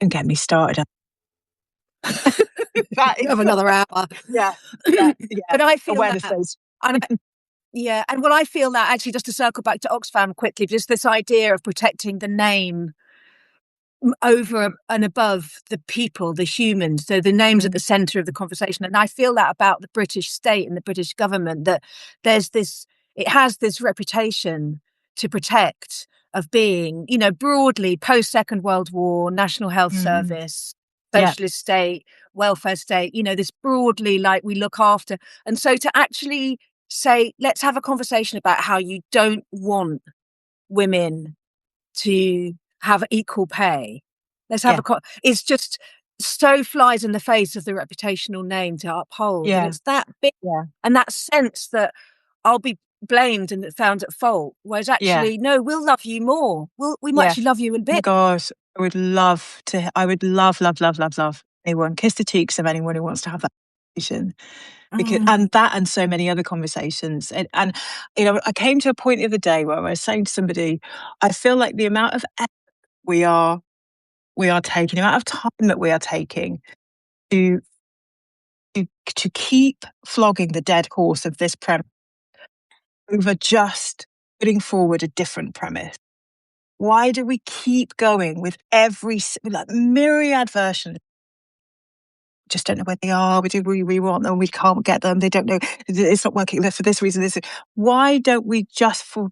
don't get me started. That You is, have another hour. yeah, yeah, yeah. But I feel Awareness that, days. and yeah, and well, I feel that actually, just to circle back to Oxfam quickly, just this idea of protecting the name over and above the people, the humans. So the name's at the centre of the conversation. And I feel that about the British state and the British government, that it has this reputation to protect of being, broadly post Second World War, National Health Mm. Service, Yeah, socialist state, welfare state, this broadly like we look after. And so to actually say, let's have a conversation about how you don't want women to have equal pay. Let's have yeah, it's just so flies in the face of the reputational name to uphold. And yeah, it's that big, yeah, and that sense that I'll be blamed and found at fault. Whereas yeah, actually, no, we'll love you more. We might yeah. actually love you a Oh my bit. gosh, I would love, love, love, love, love anyone, kiss the cheeks of anyone who wants to have that conversation. Because, Mm. and that, and so many other conversations. And, I came to a point the other day where I was saying to somebody, I feel like the amount of effort we are, we are taking, the amount of time that we are taking to, to keep flogging the dead horse of this premise over just putting forward a different premise. Why do we keep going with with like myriad versions? Just don't know where they are. We want them. We can't get them. They don't know. It's not working for this reason. Why don't we just for a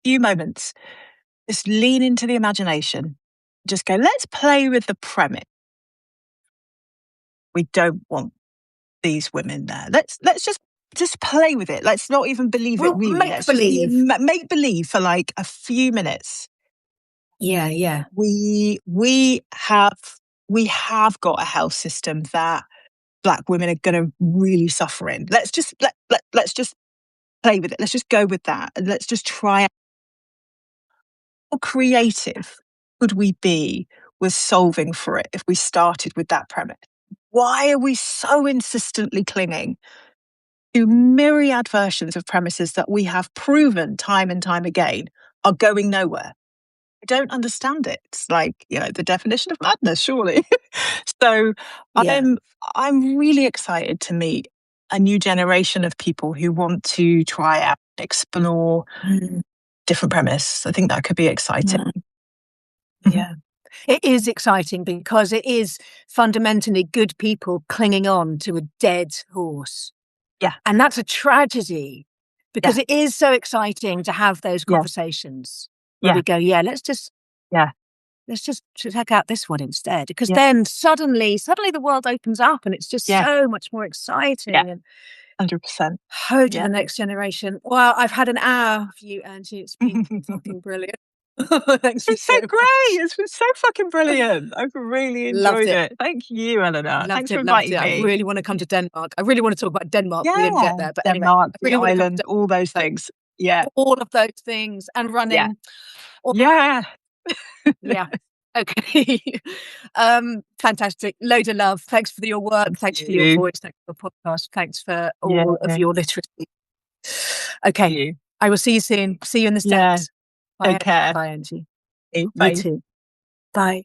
few moments just lean into the imagination? Just go, let's play with the premise. We don't want these women there. Let's just play with it. Let's not even believe it Well, really. make Let's just be believe. make believe for like a few minutes. Yeah, yeah. We have got a health system that Black women are going to really suffer in. Let's just play with it. Let's just go with that, and let's just try. How creative could we be with solving for it if we started with that premise? Why are we so insistently clinging to myriad versions of premises that we have proven time and time again are going nowhere? I don't understand it. It's like, the definition of madness, surely. So Yeah. I'm really excited to meet a new generation of people who want to try out, explore Mm. different premise. I think that could be exciting. Mm. Mhm. Yeah. It is exciting because it is fundamentally good people clinging on to a dead horse. Yeah, And that's a tragedy yeah, because it is so exciting to have those yeah, conversations where yeah, we go, yeah, yeah, let's just check out this one instead. Because yeah, then suddenly the world opens up and it's just yeah, so much more yeah, exciting. And 100%. ho to Yeah. the next generation. Well, I've had an hour for you, Angie. It's been fucking brilliant. Thank you It's so so great. much. It's been so fucking brilliant. I've really Loved enjoyed it. it. Thank you, Eleanor. Loved Thanks for it. Loved inviting it. I me. really want to come to Denmark. I really want to talk about Denmark. We didn't get Yeah. there. But anyway, Denmark, I the really want to come island, to all those Denmark. things. Yeah. All of those things and Yeah. running. Yeah. Yeah. Okay. Fantastic. Load of love. Thanks for your work. Thank Thanks for your you. voice. Thanks for your podcast. Thanks for Yeah. all of your literacy. Thank Okay. you. I will see you soon. See you in the Yeah. States. Bye. Take care. Bye, Angie. You Bye. too. Bye.